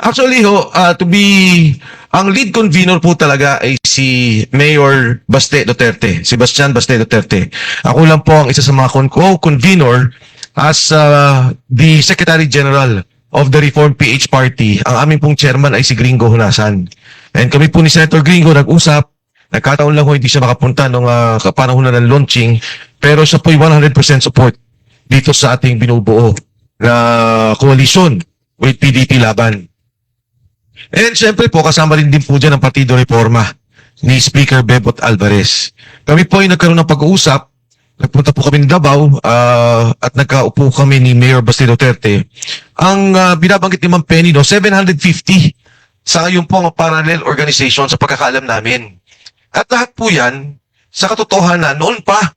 Actually ang lead convener po talaga ay si Mayor Baste Duterte, Sebastian Baste Duterte. Ako lang po ang isa sa mga co-convener as the Secretary General of the Reform PH Party. Ang aming pong chairman ay si Gringo Hunasan. And kami po ni Senator Gringo nag-usap. Nagkataon lang ho hindi siya makapunta nung panahon na ng launching, pero siya po'y 100% support dito sa ating binubuo na coalition with PDP Laban. And syempre po, kasama rin din po dyan ang Partido Reforma ni Speaker Bebot Alvarez. Kami po ay nagkaroon ng pag-uusap. Nagpunta po kami ng Davao at nagkaupo kami ni Mayor Baste Duterte. Ang binabanggit ni Ma'am Penny, 750 sa ngayon po ang parallel organization sa pagkakaalam namin. At lahat po yan, sa katotohanan, noon pa,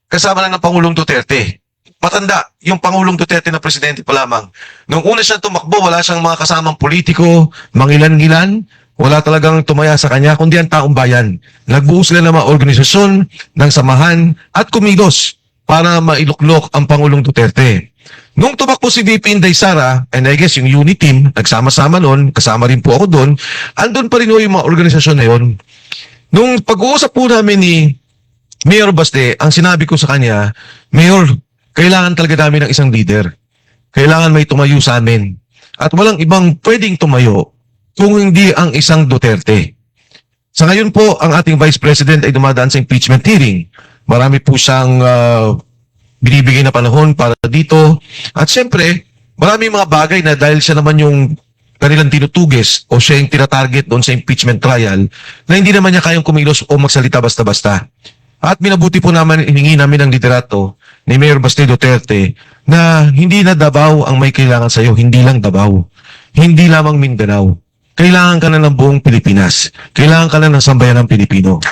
kasama na ng Pangulong Duterte. Matanda, yung Pangulong Duterte na presidente pa lamang. Nung una siya tumakbo, wala siyang mga kasamang politiko, mangilan-ngilan, wala talagang tumaya sa kanya, kundi ang taong bayan. Nagbuo sila ng mga organisasyon, ng samahan, at kumilos para mailuklok ang Pangulong Duterte. Nung tumakbo si VP Inday Sara, and I guess yung unit team, nagsama-sama noon, kasama rin po ako doon, andun pa rin yung mga organisasyon na yun. Nung pag-uusap po namin ni Mayor Baste, ang sinabi ko sa kanya, Mayor, kailangan talaga namin ng isang leader. Kailangan may tumayo sa amin. At walang ibang pwedeng tumayo kung hindi ang isang Duterte. Sa ngayon po, ang ating Vice President ay dumadaan sa impeachment hearing. Marami po siyang binibigay na panahon para dito. At siyempre, marami mga bagay na dahil siya naman yung kanilang tinutuges o siya yung tinatarget doon sa impeachment trial na hindi naman niya kayang kumilos o magsalita basta-basta. At minabuti po naman, hiningi namin ang liderato ni Mayor Baste Duterte na hindi na Davao ang may kailangan sa iyo, hindi lang Davao. Hindi lamang Mindanao. Kailangan ka na ng buong Pilipinas. Kailangan ka na ng sambayan ng Pilipino.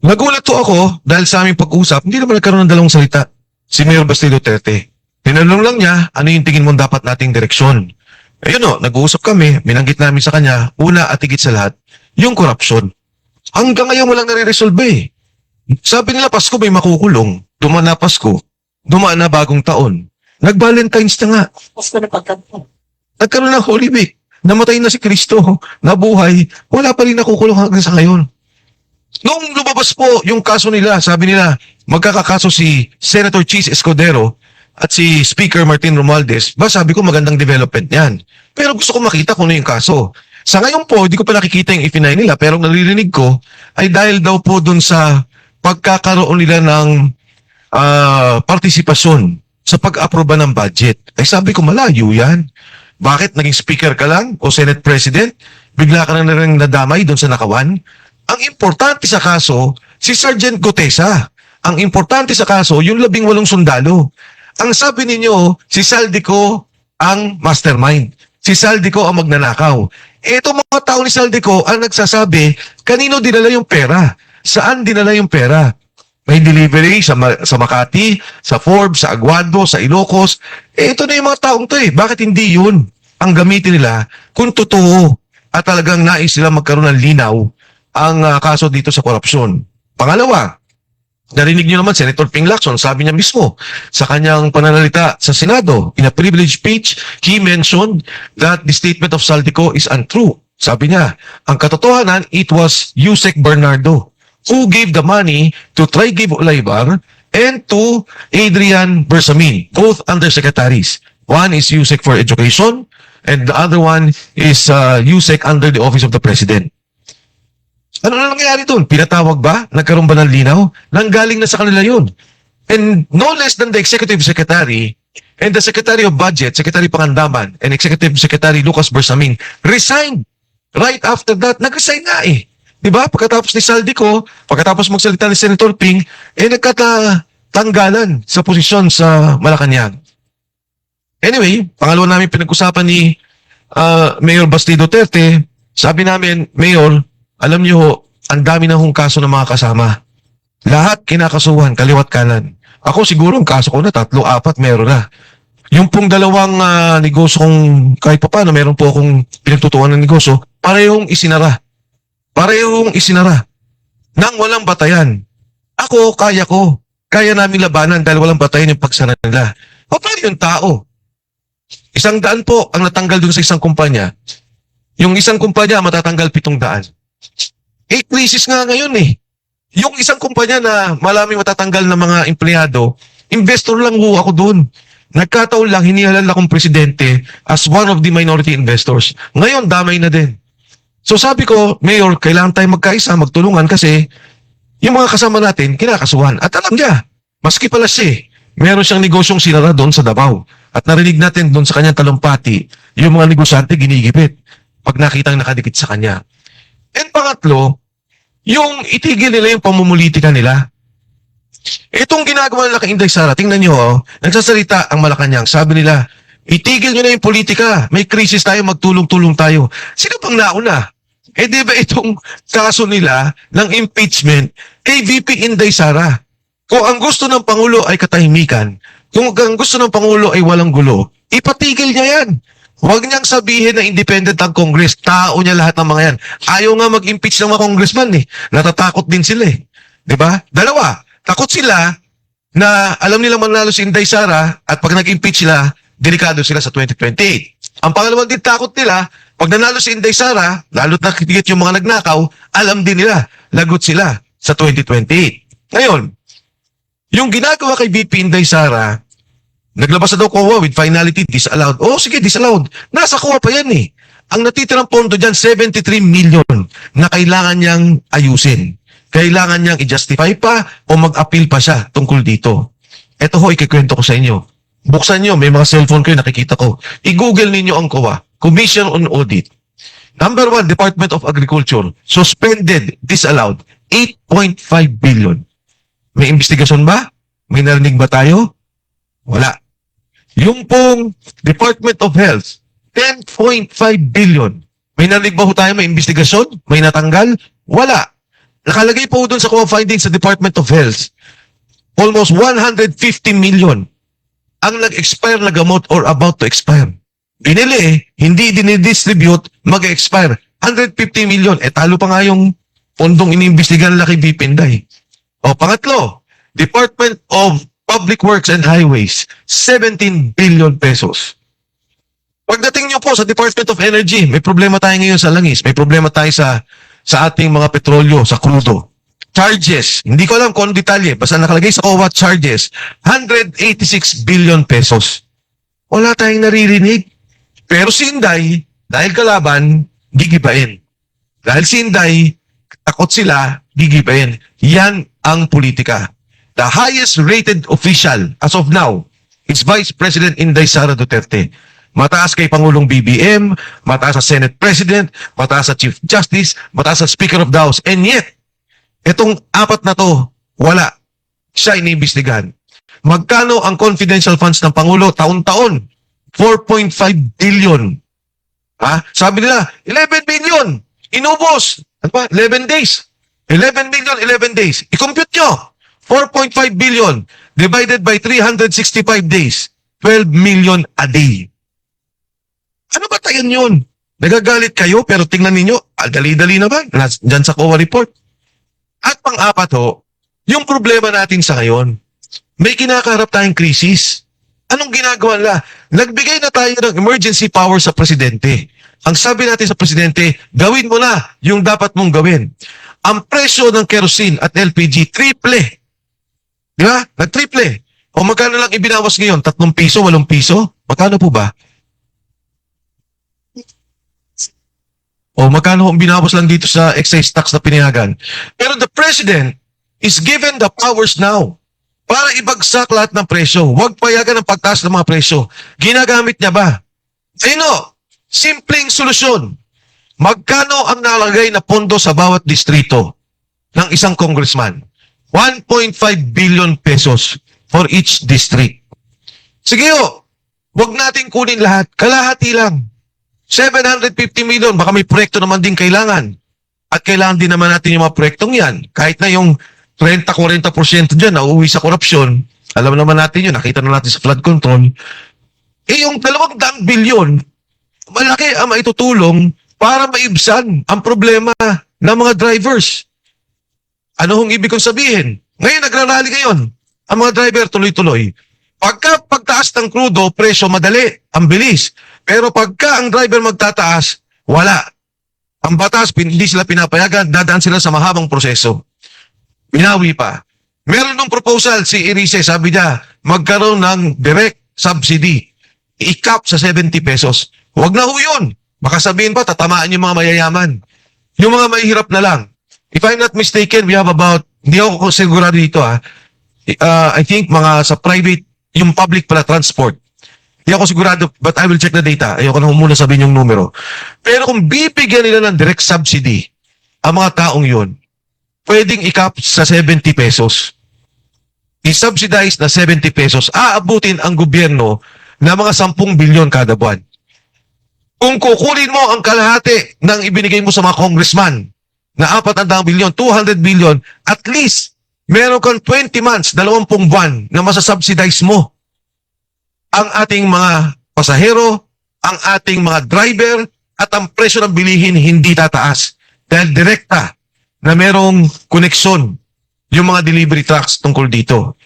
Nagulat po ako dahil sa aming pag-usap, hindi naman nagkaroon ng dalawang salita si Mayor Baste Duterte. Tinanong lang niya, ano yung tingin mo dapat nating direksyon? Ayun o, nag-uusap kami, minanggit namin sa kanya, una at higit sa lahat, yung korupsyon. Hanggang ngayon walang nare-resolve eh. Sabi nila Pasko may makukulong. Dumaan na Pasko. Dumaan na bagong taon. Nag-Valentine's na nga. Pasko na pagkatapos. Nagkaroon ng Holy Week. Namatay na si Kristo. Nabuhay. Wala pa rin nakukulong hanggang sa ngayon. Nung lumabas po yung kaso nila, sabi nila, magkakakaso si Senator Cheese Escudero at si Speaker Martin Romualdez. Sabi ko magandang development yan. Pero gusto ko makita kung ano yung kaso. Sa ngayon po, hindi ko pa nakikita yung F9 nila, pero nalirinig ko ay dahil daw po dun sa pagkakaroon nila ng partisipasyon sa pag-aproba ng budget. Ay sabi ko, malayo yan. Bakit naging speaker ka lang o Senate President? Bigla ka na rin nadamay dun sa nakawan? Ang importante sa kaso, si Sergeant Gotesa. Ang importante sa kaso, yung 18 sundalo. Ang sabi ninyo, si Saldico ang mastermind. Si Saldico ang magnanakaw. Ito mga tao ni Saldico ang nagsasabi, kanino dinala yung pera? Saan dinala yung pera? May delivery sa Makati, sa Forbes, sa Aguado, sa Ilocos. Ito na yung mga taong to eh. Bakit hindi yun ang gamitin nila kung totoo at talagang nais sila magkaroon ng linaw ang kaso dito sa korupsyon? Pangalawa, narinig niyo naman Senator Ping Lacson, sabi niya mismo sa kanyang pananalita sa Senado, in a privileged speech, he mentioned that the statement of Saldico is untrue. Sabi niya, ang katotohanan, it was Yusek Bernardo who gave the money to Trigib Olaybar and to Adrian Bersamin, both undersecretaries. One is Yusek for Education and the other one is Yusek under the Office of the President. Ano na nangyayari doon? Pinatawag ba? Nagkaroon ba ng linaw? Nanggaling na sa kanila yun. And no less than the Executive Secretary and the Secretary of Budget, Secretary Pangandaman, and Executive Secretary Lucas Bersamin resigned. Right after that, nag-resign na eh. Diba? Pagkatapos ni Saldico, pagkatapos magsalita ni Senator Ping, nagkatanggalan sa posisyon sa Malacanang. Anyway, pangalawa namin pinag-usapan ni Mayor Baste Duterte, sabi namin, Mayor, alam niyo ho, ang dami na hong kaso ng mga kasama. Lahat kinakasuhan, kaliwat kanan. Ako siguro ang kaso ko na 3, 4, meron na. Yung pong dalawang negosyo kong kahit pa paano, meron po akong pinagtutuan ng negosyo, parehong isinara. Parehong isinara. Nang walang batayan. Ako, kaya ko. Kaya namin labanan dahil walang batayan yung pagsara nila. Paano yung tao? 100 po ang natanggal dun sa isang kumpanya. Yung isang kumpanya matatanggal 700. Crisis nga ngayon eh. Yung isang kumpanya na maraming matatanggal na mga empleyado, investor lang ho ako doon. Nagkataon lang, hinihalal akong presidente as one of the minority investors. Ngayon, damay na din. So sabi ko, Mayor, kailangan tayo magkaisa, magtulungan kasi yung mga kasama natin, kinakasuhan. At alam niya, maski pala siya, meron siyang negosyong sinara doon sa Davao. At narinig natin doon sa kanyang talumpati, yung mga negosyante ginigipit pag nakitang nakadikit sa kanya. And pangatlo, yung itigil nila yung pamumulitika nila. Itong ginagawa nila kay Inday Sara, tingnan nyo, nagsasalita ang Malacanang. Sabi nila, itigil nyo na yung politika. May krisis tayo, magtulong-tulong tayo. Sino bang nauna? Di ba itong kaso nila ng impeachment kay VP Inday Sara? Kung ang gusto ng Pangulo ay katahimikan, kung ang gusto ng Pangulo ay walang gulo, ipatigil niya yan. Huwag niyang sabihin na independent ang Congress. Tao niya lahat ng mga yan. Ayaw nga mag-impeach ng mga congressman eh. Natatakot din sila eh. Diba? Dalawa. Takot sila na alam nila manalo si Inday Sara at pag nag-impeach sila, delikado sila sa 2028. Ang pangalawang din takot nila, pag nanalo si Inday Sara, lalo't nakikigit yung mga nagnakaw, alam din nila, lagot sila sa 2028. Ngayon, yung ginagawa kay VP Inday Sara, naglabas na daw COA with finality disallowed. Oh, sige, disallowed. Nasa COA pa yan eh. Ang natitirang pondo dyan, 73 million na kailangan niyang ayusin. Kailangan niyang i-justify pa o mag-appeal pa siya tungkol dito. Ito ho, ikikwento ko sa inyo. Buksan nyo, may mga cellphone kayo, nakikita ko. I-google ninyo ang COA, Commission on Audit. Number 1, Department of Agriculture, suspended, disallowed, 8.5 billion. May investigasyon ba? May narinig ba tayo? Wala. Yung pong Department of Health, 10.5 billion. May narinig ba ho tayo? May investigasyon? May natanggal? Wala. Nakalagay po doon sa COA findings sa Department of Health, almost 150 million ang nag-expire na gamot or about to expire. Binili, hindi dinidistribute, mag-expire. 150 million. Talo pa nga yung pondong iniimbestigahan nila kay VP Inday. O, pangatlo, Department of Public Works and Highways, 17 billion pesos. Pagdating nyo po sa Department of Energy, may problema tayo ngayon sa langis, may problema tayo sa ating mga petrolyo, sa crudo. Charges, hindi ko alam kung ano detalye, basta nakalagay sa COA charges, 186 billion pesos. Wala tayong naririnig. Pero si Inday, dahil kalaban, gigibain. Dahil si Inday, takot sila, gigibain. Yan ang politika. The highest rated official as of now is Vice President Inday Sara Duterte. Mataas kay Pangulong BBM, mataas sa Senate President, mataas sa Chief Justice, mataas sa Speaker of the House. And yet, itong apat na to, wala. Siya iniimbestigahan. Magkano ang confidential funds ng Pangulo taon-taon? 4.5 billion. Ha? Sabi nila, 11 billion. Inubos. Ano ba? 11 days. 11 million, 11 days. I-compute nyo. 4.5 billion divided by 365 days. 12 million a day. Ano ba tayo yun? Nagagalit kayo pero tingnan ninyo, dali-dali naman. Diyan sa COA report. At pang-apat ho, yung problema natin sa ngayon, may kinakaharap tayong krisis. Anong ginagawa nila? Nagbigay na tayo ng emergency power sa presidente. Ang sabi natin sa presidente, gawin mo na yung dapat mong gawin. Ang presyo ng kerosene at LPG, triple. Di ba? Nag-triple. O magkano lang ibinawas ngayon? 3 piso, 8 piso? Magkano po ba? O magkano ang binawas lang dito sa excise tax na pinayagan? Pero the president is given the powers now para ibagsak lahat ng presyo. Huwag payagan ang pagtaas ng mga presyo. Ginagamit niya ba? Sino? Simpleng solusyon. Magkano ang nalagay na pondo sa bawat distrito ng isang congressman? 1.5 billion pesos for each district. Sige o, huwag natin kunin lahat. Kalahati lang. 750 million, baka may proyekto naman din kailangan. At kailangan din naman natin yung mga proyektong yan. Kahit na yung 30-40% dyan na uuwi sa korupsyon, alam naman natin yun, nakita na natin sa flood control. Yung 200 billion, malaki ang maitutulong para maibsan ang problema ng mga drivers. Ano hong ibig kong sabihin? Ngayon, nagrarally ngayon. Ang mga driver tuloy-tuloy. Pagtaas ng krudo, presyo madali, ang bilis. Pero pagka ang driver magtataas, wala. Ang batas, hindi sila pinapayagan, dadaan sila sa mahabang proseso. Binawi pa. Meron ng proposal si Erice, sabi niya, magkaroon ng direct subsidy. I-cap sa 70 pesos. Huwag na ho yun. Baka sabihin pa, tatamaan yung mga mayayaman. Yung mga mahihirap na lang. If I'm not mistaken, we have about, hindi ako sigurado dito I think mga sa private, yung public pala transport. Hindi ako sigurado, but I will check the data. Ayoko na muna sabihin yung numero. Pero kung bibigyan nila ng direct subsidy, ang mga taong yun, pwedeng i-cap sa 70 pesos. I-subsidize na 70 pesos, aabutin ang gobyerno na mga 10 bilyon kada buwan. Kung kukunin mo ang kalahati ng ibinigay mo sa mga congressman na 400 bilyon, 200 bilyon, at least meron kang 20 months, 20 buwan na masasubsidize mo ang ating mga pasahero, ang ating mga driver, at ang presyo ng bilihin hindi tataas. Dahil direkta na merong koneksyon yung mga delivery trucks tungkol dito.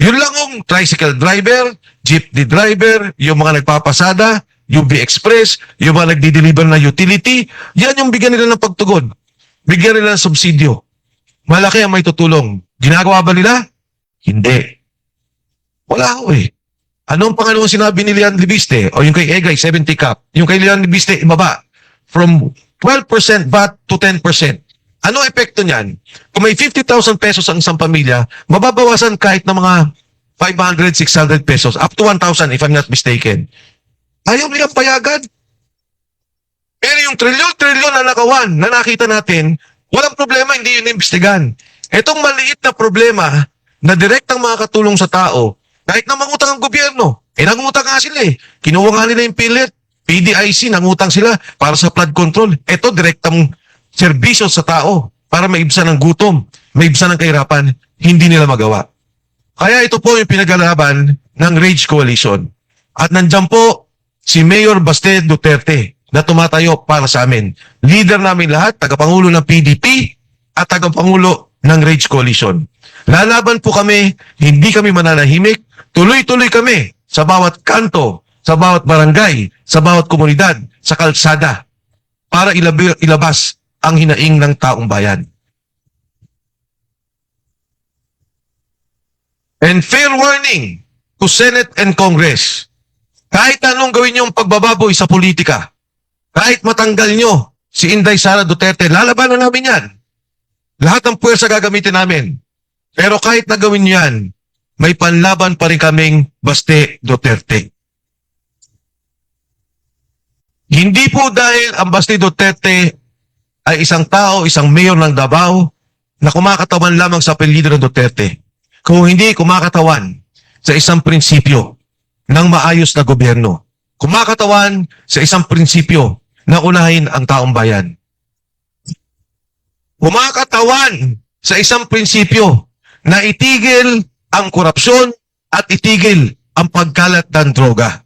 Yun lang ang tricycle driver, jeepney driver, yung mga nagpapasada, UB Express, yung mga nagdi-deliver na utility, yan yung bigyan nila ng pagtugon. Bigyan nila ng subsidyo. Malaki ang may tutulong. Ginagawa ba nila? Hindi. Wala ko eh. Anong pangalawang sinabi ni Leon Libiste? O yung kay Egay, 70 cap. Yung kay Leon Libiste, ibaba. From 12% VAT to 10%. Ano epekto niyan? Kung may 50,000 pesos ang isang pamilya, mababawasan kahit na mga 500, 600 pesos. Up to 1,000 if I'm not mistaken. Ayaw nilang payagan. Pero yung trilyon-trilyon na nakawan na nakita natin, walang problema, hindi yun imbestigan. Itong maliit na problema na direktang makakatulong sa tao, kahit na mangutang ang gobyerno, nangutang nga sila eh. Kinuha nga nila yung PhilHealth, PDIC, nangutang sila para sa flood control. Ito, direktang serbisyo sa tao para maibsan ng gutom, maibsan ng kahirapan, hindi nila magawa. Kaya ito po yung pinaglalaban ng Rage Coalition. At nandyan po si Mayor Baste Duterte na tumatayo para sa amin. Leader namin lahat, tagapangulo ng PDP at tagapangulo ng Rage Coalition. Lalaban po kami, hindi kami mananahimik, tuloy-tuloy kami sa bawat kanto, sa bawat barangay, sa bawat komunidad, sa kalsada, para ilabas ang hinaing ng taong bayan. And fair warning to Senate and Congress, kahit anong gawin yung pagbababoy sa politika, kahit matanggal nyo si Inday Sara Duterte, lalabanan namin yan. Lahat ng puwersa gagamitin namin. Pero kahit na gawin nyo yan, may panlaban pa rin kaming Baste Duterte. Hindi po dahil ang Baste Duterte ay isang tao, isang mayor ng Davao na kumakatawan lamang sa apelyido ng Duterte. Kung hindi kumakatawan sa isang prinsipyo ng maayos na gobyerno. Kumakatawan sa isang prinsipyo na unahin ang taong bayan. Kumakatawan sa isang prinsipyo na itigil ang korupsyon at itigil ang pagkalat ng droga.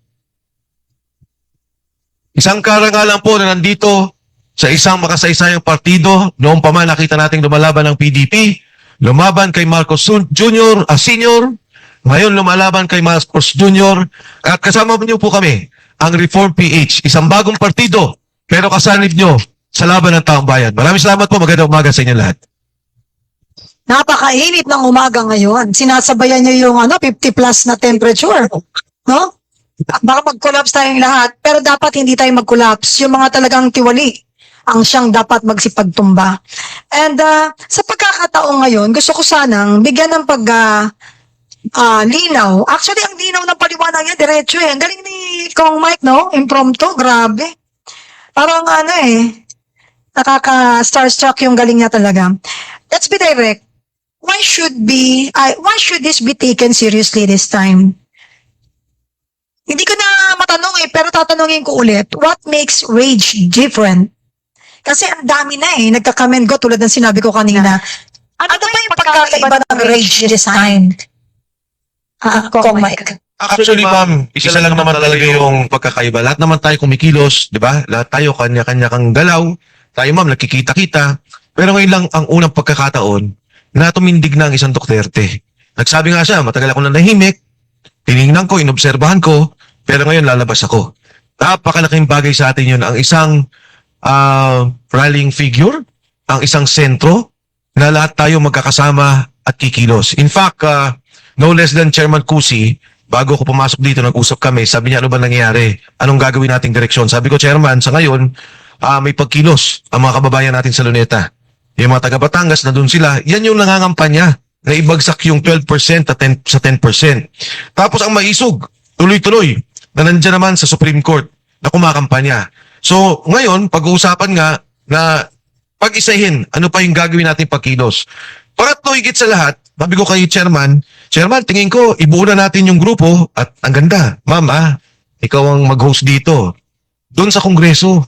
Isang karangalan po na nandito sa isang makasaysayang partido, noong pa man nakita nating lumalaban ng PDP, lumaban kay Marcos Jr., Senior, ngayon lumalaban kay Marcos Jr., at kasama niyo po kami, ang Reform PH, isang bagong partido, pero kasanib nyo sa laban ng taong bayan. Maraming salamat po, magandang umaga sa inyo lahat. Napakainit ng umaga ngayon. Sinasabayan niyo yung 50 plus na temperature. No? Baka mag-collapse tayong lahat, pero dapat hindi tayo mag-collapse. Yung mga talagang tiwali ang siyang dapat magsipagtumba. And sa pagkakataong ngayon, gusto ko sanang bigyan ng linaw. Actually, ang linaw ng paliwanag niya, diretso eh. Ang galing ni Kong Mike, no? Impromptu, grabe. Parang nakaka-starstruck yung galing niya talaga. Let's be direct. Why should this be taken seriously this time? Hindi ko na matanong pero tatanungin ko ulit, what makes Rage different? Kasi ang dami na nagka-comment ko tulad ng sinabi ko kanina. Ano ba yung pagkakaiba ng Rage this time? Kong Mike. Actually, ma'am, isa lang naman talaga yung pagkakaiba. Lahat naman tayo kumikilos, di ba? Lahat tayo kanya-kanya kang galaw. Tayo, ma'am, nakikita-kita. Pero ngayon lang ang unang pagkakataon na tumindig na ang isang Duterte. Nagsabi nga siya, matagal ako na nahimik, tiningnan ko, inobserbahan ko, pero ngayon lalabas ako. Napakalaking bagay sa atin yun. Ang isang rallying figure, ang isang sentro, na lahat tayo magkakasama at kikilos. In fact, no less than Chairman Cusi, bago ako pumasok dito, nag-usap kami, sabi niya, ano ba nangyayari? Anong gagawin nating direksyon? Sabi ko, Chairman, sa ngayon, may pagkilos ang mga kababayan natin sa Luneta. Yung mga taga Batangas na doon sila, yan yung nangangampanya na ibagsak yung 12% at 10, sa 10%. Tapos ang maisog, tuloy-tuloy, na nandiyan naman sa Supreme Court na kumakampanya. So, ngayon, pag-uusapan nga na pag-isahin, ano pa yung gagawin natin pagkilos. Pangatlo, higit sa lahat, sabi ko kay Chairman, tingin ko, ibuo na natin yung grupo at ang ganda. Ma'am, ikaw ang mag-host dito. Doon sa Kongreso,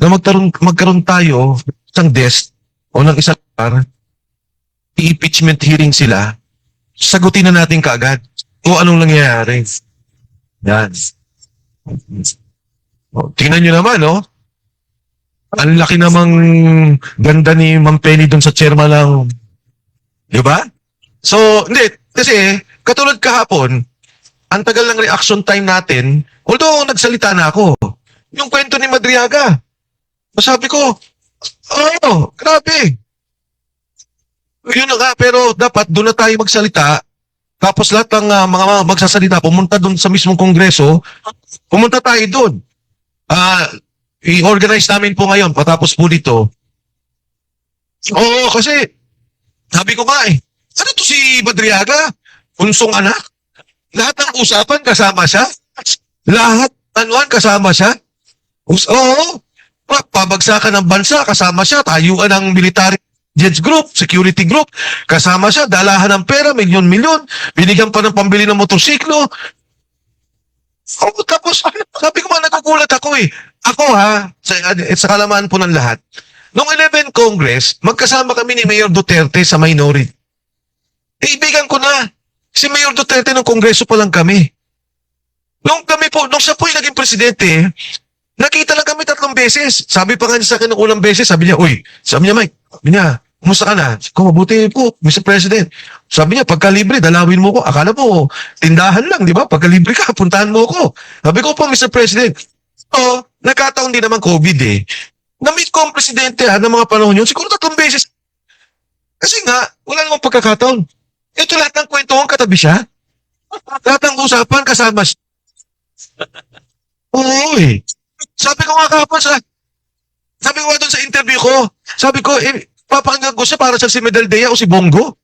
na magkaroon tayo isang desk o ng isang par, i-impeachment hearing sila, sagutin na natin kaagad kung anong nangyayari. Yan. Tingnan nyo naman, no? Ang laki namang ganda ni Ma'am Penny doon sa chairman ng, di ba? So, hindi, kasi katulad kahapon, ang tagal ng reaction time natin, although nagsalita na ako, yung kwento ni Madriaga, sabi ko, grabe. Yun na nga, pero dapat doon na tayo magsalita, tapos lahat ng mga magsasalita, pumunta doon sa mismong kongreso, pumunta tayo doon. I-organize namin po ngayon, patapos po dito. Oo, kasi, sabi ko nga ano to si Madriaga? Punsong anak? Lahat ng usapan kasama siya? Lahat, kasama siya? Oo, pabagsakan ng bansa, kasama siya, tayuan ng military jets group, security group, kasama siya, dalahan ng pera, milyon-milyon, binigyan pa ng pambili ng motorsiklo. Tapos, sabi ko nagugulat ako Ako sa kalamaan po ng lahat, noong 11 Congress, magkasama kami ni Mayor Duterte sa minority. Ibigan ko na, si Mayor Duterte ng Kongreso pa lang kami. Nung siya po yung naging presidente, nakita lang kami 3 beses. Sabi pa nga niya sa akin ng unang beses, sabi niya, Mike, kumusta ka na? Kung mabuti po, Mr. President. Sabi niya, pagka libre, dalawin mo ko. Akala mo, tindahan lang, di ba? Pagka libre ka, puntahan mo ko. Sabi ko po, Mr. President, nagkataon din naman COVID Na-meet ko ang presidente ng mga panahon yun, siguro 3 beses. Kasi nga, wala namang pagkakataon. Ito lahat ng kwentuhan, katabi siya. Lahat ng usapan, kasama siya. Oo Sabi ko nga kahapon sabi ko nga doon sa interview ko, sabi ko, papakinggan ko siya para sa si Medaldea o si Bongo.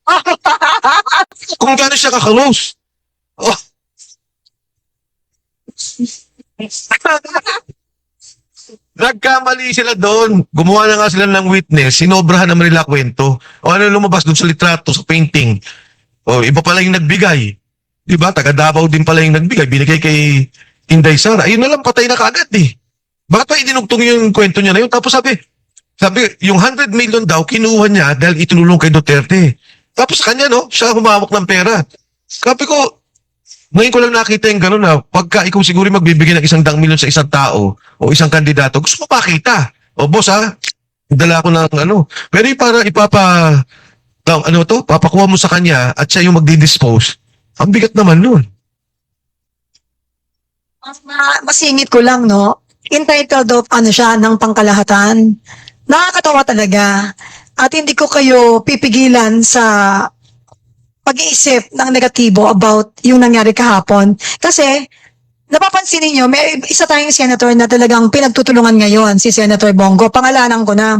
Kung gano'n siya kakalose. Nagkamali sila doon. Gumawa na nga sila ng witness, sinobrahan naman nila kwento. Ano lumabas doon sa litrato, sa painting. Iba pala yung nagbigay. Diba? Taga Davao din pala yung nagbigay. Binigay kay Inday Sara. Ayun na lang, patay na kaagad Bakit pa idinugtong yung kwento niya na yun? Tapos sabi, yung 100 million daw, kinuha niya dahil itinulong kay Duterte. Tapos kanya, siya humawak ng pera. Sabi ko, ngayon ko lang nakita yung gano'n na pagka ikaw siguro magbibigay ng 100 million sa isang tao o isang kandidato, gusto mo pakita. Boss dala ko ng Pero para papakuha mo sa kanya at siya yung magdi-dispose, ang bigat naman nun. Masingit ko lang, entitled of siya ng pangkalahatan. Nakakatawa talaga. At hindi ko kayo pipigilan sa pag-iisip ng negatibo about yung nangyari kahapon. Kasi, napapansin niyo may isa tayong senator na talagang pinagtutulungan ngayon, si Senator Bongo. Pangalanan ko na.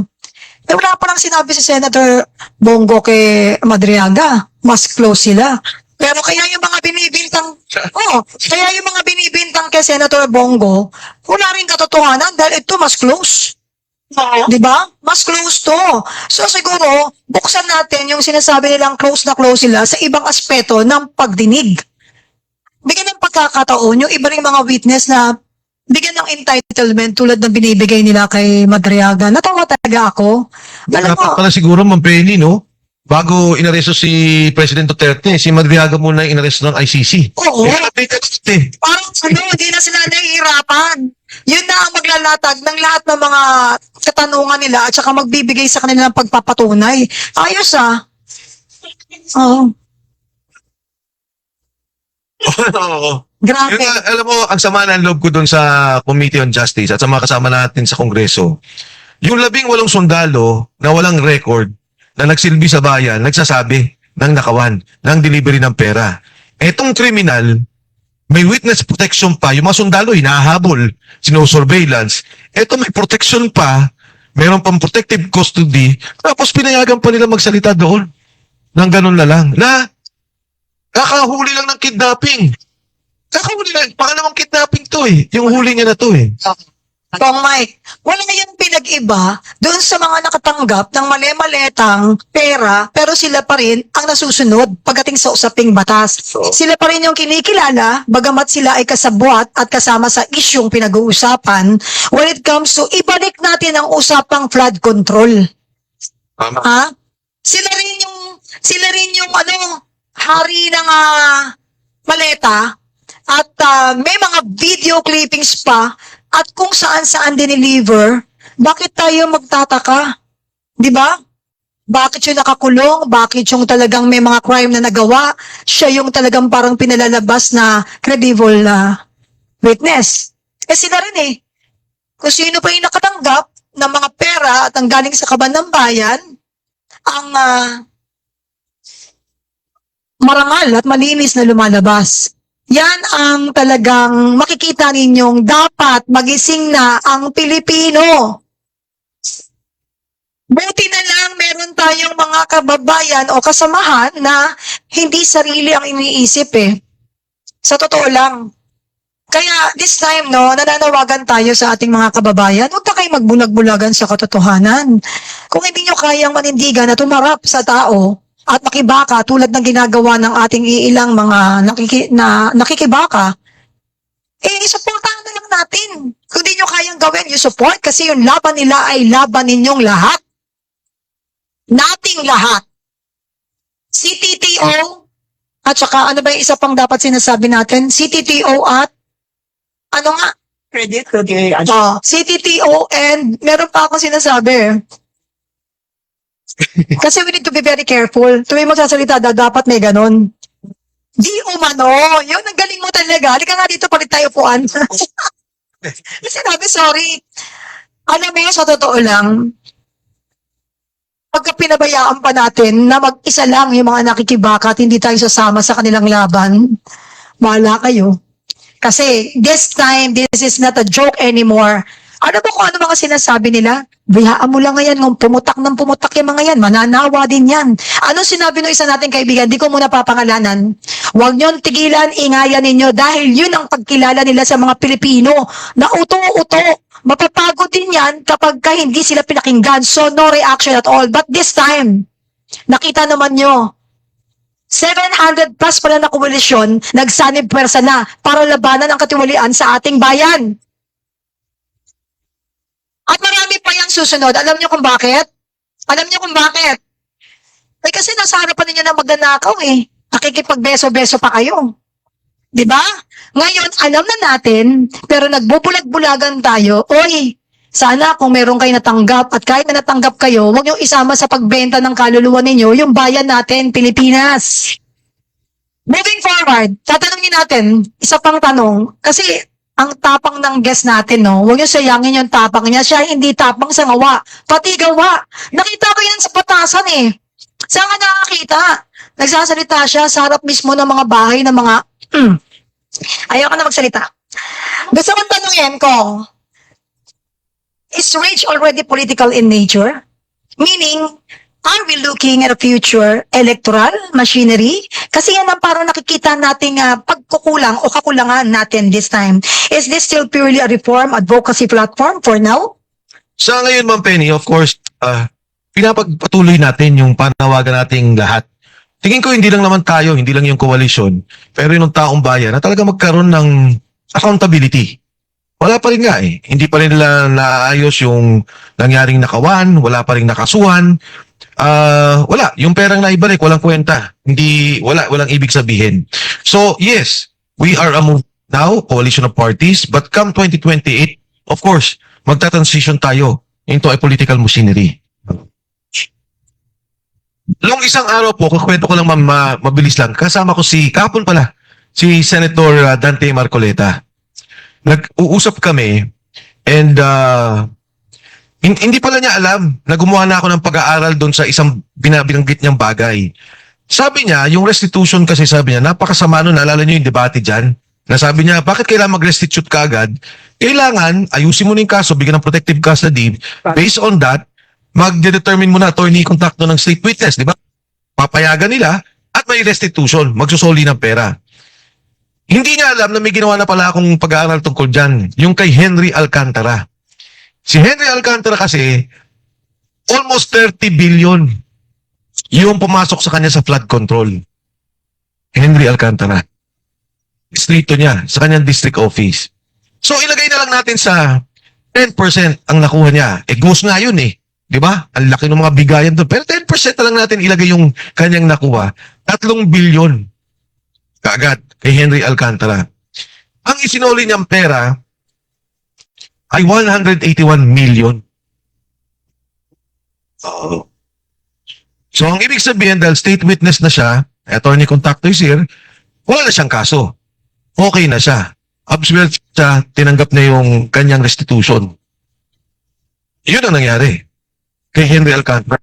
Wala pa lang sinabi si Senator Bongo kay Madriaga. Mas close sila. Pero kaya yung mga binibintang kay Senator Bongo, wala rin katotohanan dahil ito mas close. Di ba? Mas close to. So siguro, buksan natin yung sinasabi nilang close na close sila sa ibang aspeto ng pagdinig. Bigyan ng pagkakataon yung iba ring mga witness na bigyan ng entitlement tulad ng binibigay nila kay Madriaga. Natawa talaga ako. Dapat pala siguro, Ma'am Penny, bago inaresto si President Duterte, si Madriaga muna yung inaresto ng ICC. Oo. Parang hindi na sila nahihirapan. Yun na ang maglalatag ng lahat ng mga katanungan nila at saka magbibigay sa kanila ng pagpapatunay. Ayos Oo. Oo. Grabe. Alam mo, ang sama ng loob ko doon sa Committee on Justice at sa mga kasama natin sa Kongreso, yung 18 sundalo na walang record na nagsilbi sa bayan, nagsasabi ng nakawan, ng delivery ng pera. Etong kriminal, may witness protection pa, yung mga sundalo hinahabol, sino-surveillance. Eto may protection pa, meron pang protective custody, tapos pinayagan pa nila magsalita doon. Nang ganun na lang. Na, kakahuli lang ng kidnapping. Kakahuli lang. Pangalawang kidnapping to eh. Yung huli niya na to eh. Kong Mike, wala na yung pinag-iba doon sa mga nakatanggap ng mali-maletang pera pero sila pa rin ang nasusunod pagdating sa usaping batas. Sila pa rin yung kinikilala bagamat sila ay kasabwat at kasama sa isyong pinag-uusapan when it comes to ibalik natin ang usapang flood control. Tama. Ha? Sila rin yung hari ng maleta at may mga video clippings pa at kung saan-saan dineliver, bakit tayo magtataka? 'Di ba? Bakit yung nakakulong? Bakit yung talagang may mga crime na nagawa? Siya yung talagang parang pinalalabas na credible na witness. Sila rin eh. Kung sino pa yung nakatanggap ng mga pera at ang galing sa kaban ng bayan, ang marangal at malinis na lumalabas. Yan ang talagang makikita ninyong dapat magising na ang Pilipino. Buti na lang meron tayong mga kababayan o kasamahan na hindi sarili ang iniisip eh. Sa totoo lang. Kaya this time, nananawagan tayo sa ating mga kababayan, huwag na kayo magbulag-bulagan sa katotohanan. Kung hindi nyo kayang manindigan at tumarap sa tao, at makibaka tulad ng ginagawa ng ating iilang mga nakikibaka, supportahan na lang natin. Kung di nyo kayang gawin, you support kasi yung laban nila ay laban ninyong lahat. Nating lahat. CTTO, at saka ano ba yung isa pang dapat sinasabi natin? CTTO at, ano nga? CTTO and meron pa akong sinasabi. Kasi we need to be very careful. Tuwing magsasalita, dapat may ganon. Di umano. Yun, ang galing mo talaga. Halika nga dito, palit tayo puan. Sinabi, sorry. Alam mo, sa totoo lang, pagka pinabayaan pa natin na mag-isa lang yung mga nakikibaka at hindi tayo sasama sa kanilang laban, wala kayo. Kasi this time, this is not a joke anymore. Ano ba kung ano mga sinasabi nila? Bihaan mo lang ngayon, kung pumutak ng pumutak yung mga yan, mananawa din yan. Ano sinabi ng isa nating kaibigan? Di ko muna papangalanan. Huwag niyong tigilan, ingayan ninyo dahil yun ang pagkilala nila sa mga Pilipino na uto-uto. Mapapagod din yan kapag hindi sila pinakinggan. So, no reaction at all. But this time, nakita naman nyo, 700 plus pala na koalisyon, nagsanib pwersa na para labanan ang katiwalian sa ating bayan. At marami pa yung susunod. Alam niyo kung bakit? Alam niyo kung bakit? Eh kasi nasa harapan ninyo na magnanakaw eh. Nakikipagbeso-beso pa kayo. 'Di ba? Ngayon, alam na natin, pero nagbubulag-bulagan tayo. Oy, sana kung meron kayo natanggap at kahit na natanggap kayo, huwag niyo isama sa pagbenta ng kaluluwa ninyo yung bayan natin, Pilipinas. Moving forward, tatanungin natin, isa pang tanong, kasi ang tapang ng guest natin, huwag niyo sayangin yung tapang niya. Siya hindi tapang sa ngawa, pati gawa. Nakita ko yan sa patasan eh. Saan ka nakakita? Nagsasalita siya sa harap mismo ng mga bahay ng mga, ayaw ka na magsalita. Gusto kong tanungin ko, is rage already political in nature? Meaning, are we looking at a future electoral machinery? Kasi yan ang parang nakikita nating pagkukulang o kakulangan natin this time. Is this still purely a reform advocacy platform for now? Sa ngayon, Ma'am Penny, of course, pinapagpatuloy natin yung panawagan nating lahat. Tingin ko hindi lang naman tayo, hindi lang yung koalisyon, pero yung taong bayan na talaga magkaroon ng accountability. Wala pa rin nga eh. Hindi pa rin nila naayos yung nangyaring nakawan, wala pa rin nakasuhan. Wala. Yung perang naibalik, walang kwenta. Walang ibig sabihin. So, yes, we are a move now, coalition of parties, but come 2028, of course, magta-transition tayo into a political machinery. Long isang araw po, kukwento ko lang mabilis lang, kasama ko kahapon pala, si Senator Dante Marcoleta. Nag-uusap kami and hindi pala niya alam na gumawa na ako ng pag-aaral doon sa isang binanggit niyang bagay. Sabi niya, yung restitution kasi sabi niya, napakasama nun, naalala niyo yung debate dyan? Na sabi niya, bakit kailangan mag-restitute ka agad? Kailangan, ayusin mo na yung kaso, bigyan ng protective custody. Based on that, mag-determine mo na attorney contacto ng state witness, di ba? Papayagan nila at may restitution, magsusoli ng pera. Hindi niya alam na may ginawa na pala akong pag-aaral tungkol dyan, yung kay Henry Alcantara. Si Henry Alcantara kasi, almost 30 billion yung pumasok sa kanya sa flood control. Henry Alcantara. Distrito niya, sa kanyang district office. So, ilagay na lang natin sa 10% ang nakuha niya. Ghost nga yun eh. Di ba? Ang laki ng mga bigayan doon. Pero 10% na lang natin ilagay yung kanyang nakuha. 3 billion. Kaagad kay Henry Alcantara. Ang isinuli niyang pera ay 181 million. So, ang ibig sabihin, dahil state witness na siya, attorney contacto is here, wala na siyang kaso. Okay na siya. Absolute siya, tinanggap na yung kanyang restitution. Yun ang nangyari kay Henry Alcantara.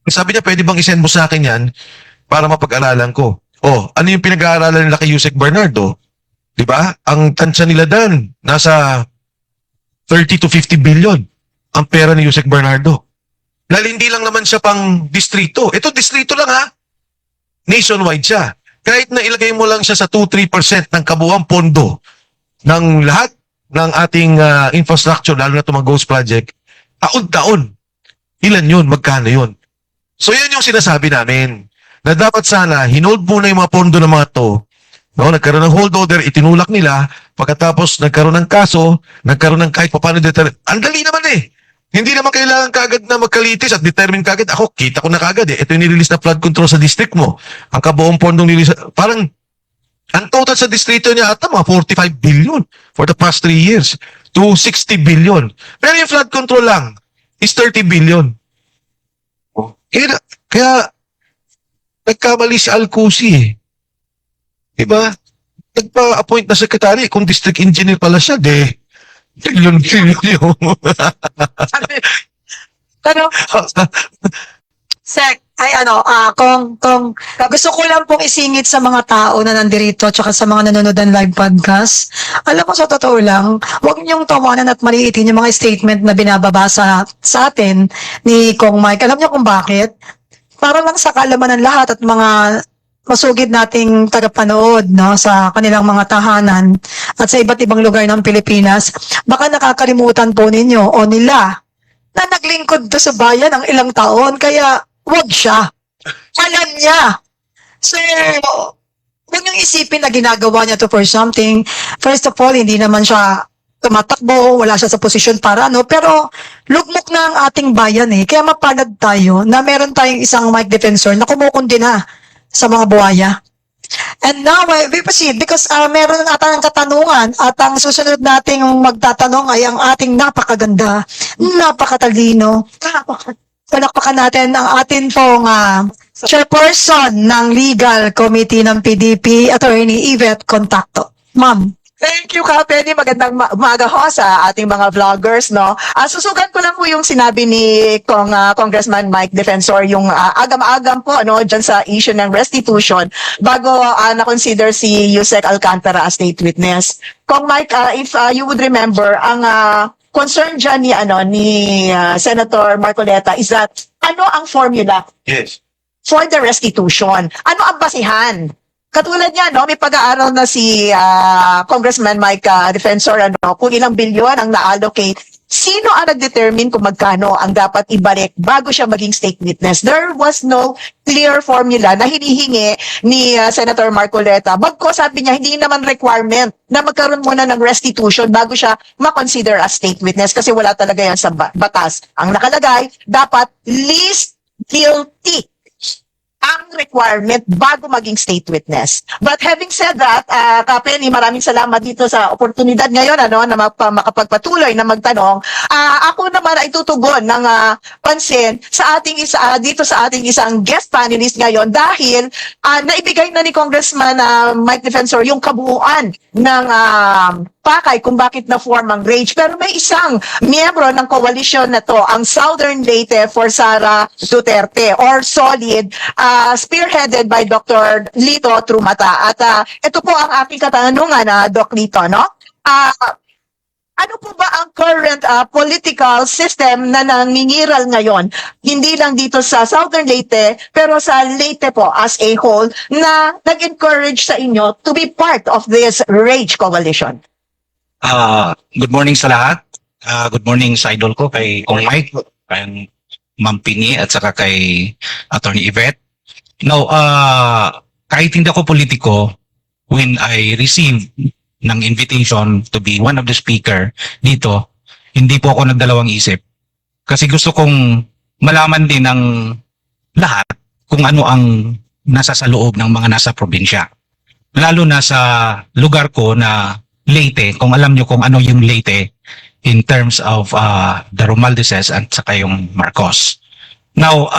Sabi niya, pwede bang isend mo sa akin yan para mapag-aralan ko? Oh, ano yung pinag-aaralan nila kay Yusek Bernardo? Diba? Ang tansya nila dan, nasa 30 to 50 billion ang pera ni Yusek Bernardo. Dahil hindi lang naman siya pang distrito. Ito, distrito lang ha. Nationwide siya. Kahit na ilagay mo lang siya sa 2-3% ng kabuuang pondo ng lahat ng ating infrastructure, lalo na ito mga ghost project, taon-taon. Ilan yun? Magkano yun? So yan yung sinasabi namin. Na dapat sana, hinold muna yung mga pondo ng mga to. No, nagkaroon ng hold order, itinulak nila. Pagkatapos nagkaroon ng kaso, nagkaroon ng kahit paano determine. Ang dali naman eh. Hindi naman kailangan kagad na magkalitis at determine kagad. Ako, kita ko na kagad eh. Ito yung nirelease na flood control sa district mo. Ang kabuong pondong nirelease. Parang, ang total sa distrito niya ata mga 45 billion for the past 3 years. To 60 billion. Pero yung flood control lang is 30 billion. Kaya nagkamali si Alcusi eh. Diba? Nagpa-appoint na secretary. Kung district engineer pala siya, billion. Pero, Sec, kung gusto ko lang pong isingit sa mga tao na nandirito tsaka sa mga nanonood ng live podcast, alam mo sa totoo lang, huwag niyong tawanan at maliitin yung mga statement na binababasa sa atin ni Kong Mike. Alam niyo kung bakit? Para lang sa kaalaman ng lahat at mga masugid nating tagapanood no, sa kanilang mga tahanan at sa iba't ibang lugar ng Pilipinas, baka nakakalimutan po ninyo o nila na naglingkod to sa bayan ng ilang taon, kaya wag siya. Alam niya. So, huwag niyong isipin na ginagawa niya to for something. First of all, hindi naman siya tumatakbo, wala siya sa posisyon para pero lugmok na ang ating bayan eh. Kaya mapalad tayo na meron tayong isang mic defensor na kumukundi na sa mga buhaya. And now, we proceed because meron na ata ng katanungan at ang susunod nating magtatanong ay ang ating napakaganda, napakatalino, palakpakan natin ang atin pong chairperson ng Legal Committee ng PDP, Attorney Yvette Contacto. Ma'am. Thank you, Ka Penny. Magandang umaga ho sa ating mga vloggers, no? Susugan ko lang po yung sinabi ni Congressman Mike Defensor, yung agam-agam po, no, dyan sa issue ng restitution bago na-consider si Yusek Alcantara as state witness. Kong Mike, if you would remember, ang concern dyan ni Senator Marcoleta is that ano ang formula Yes. for the restitution? Ano ang basihan? Katulad niya, no, may pag-aaral na si Congressman Mike Defensor, kung ilang bilyon ang na-allocate. Sino ang nag-determine kung magkano ang dapat ibalik bago siya maging state witness? There was no clear formula na hinihingi ni Senator Marcoleta. Bagko sabi niya, hindi naman requirement na magkaroon muna ng restitution bago siya ma-consider as state witness kasi wala talaga yan sa batas. Ang nakalagay, dapat least guilty. ang requirement bago maging state witness. But having said that, Kapeni, maraming salamat dito sa oportunidad ngayon na makapagpatuloy na magtanong. Ako naman ay tutugon ng pansin sa ating dito sa ating isang guest panelist ngayon dahil naibigay na ni Congressman Mike Defensor yung kabuuan ng pakay kung bakit na-form ang RAGE. Pero may isang miyembro ng coalition na to, ang Southern Leyte for Sara Duterte or SOLID, spearheaded by Dr. Lito Trumata. At ito po ang aking katanungan, Doc Lito, no? Ano po ba ang current political system na nangingiral ngayon? Hindi lang dito sa Southern Leyte, pero sa Leyte po as a whole, na nag-encourage sa inyo to be part of this RAGE coalition? Good morning sa lahat. Good morning sa idol ko kay Kong Mike, kay Ma'am Pini at saka kay Attorney Yvette. Now, kahit hindi ako politiko, when I received ng invitation to be one of the speaker dito, hindi po ako nagdalawang isip. Kasi gusto kong malaman din ng lahat kung ano ang nasa sa loob ng mga nasa probinsya. Lalo na sa lugar ko na Leyte, kung alam nyo kung ano yung Leyte in terms of the Romualdezes at saka yung Marcos. Now,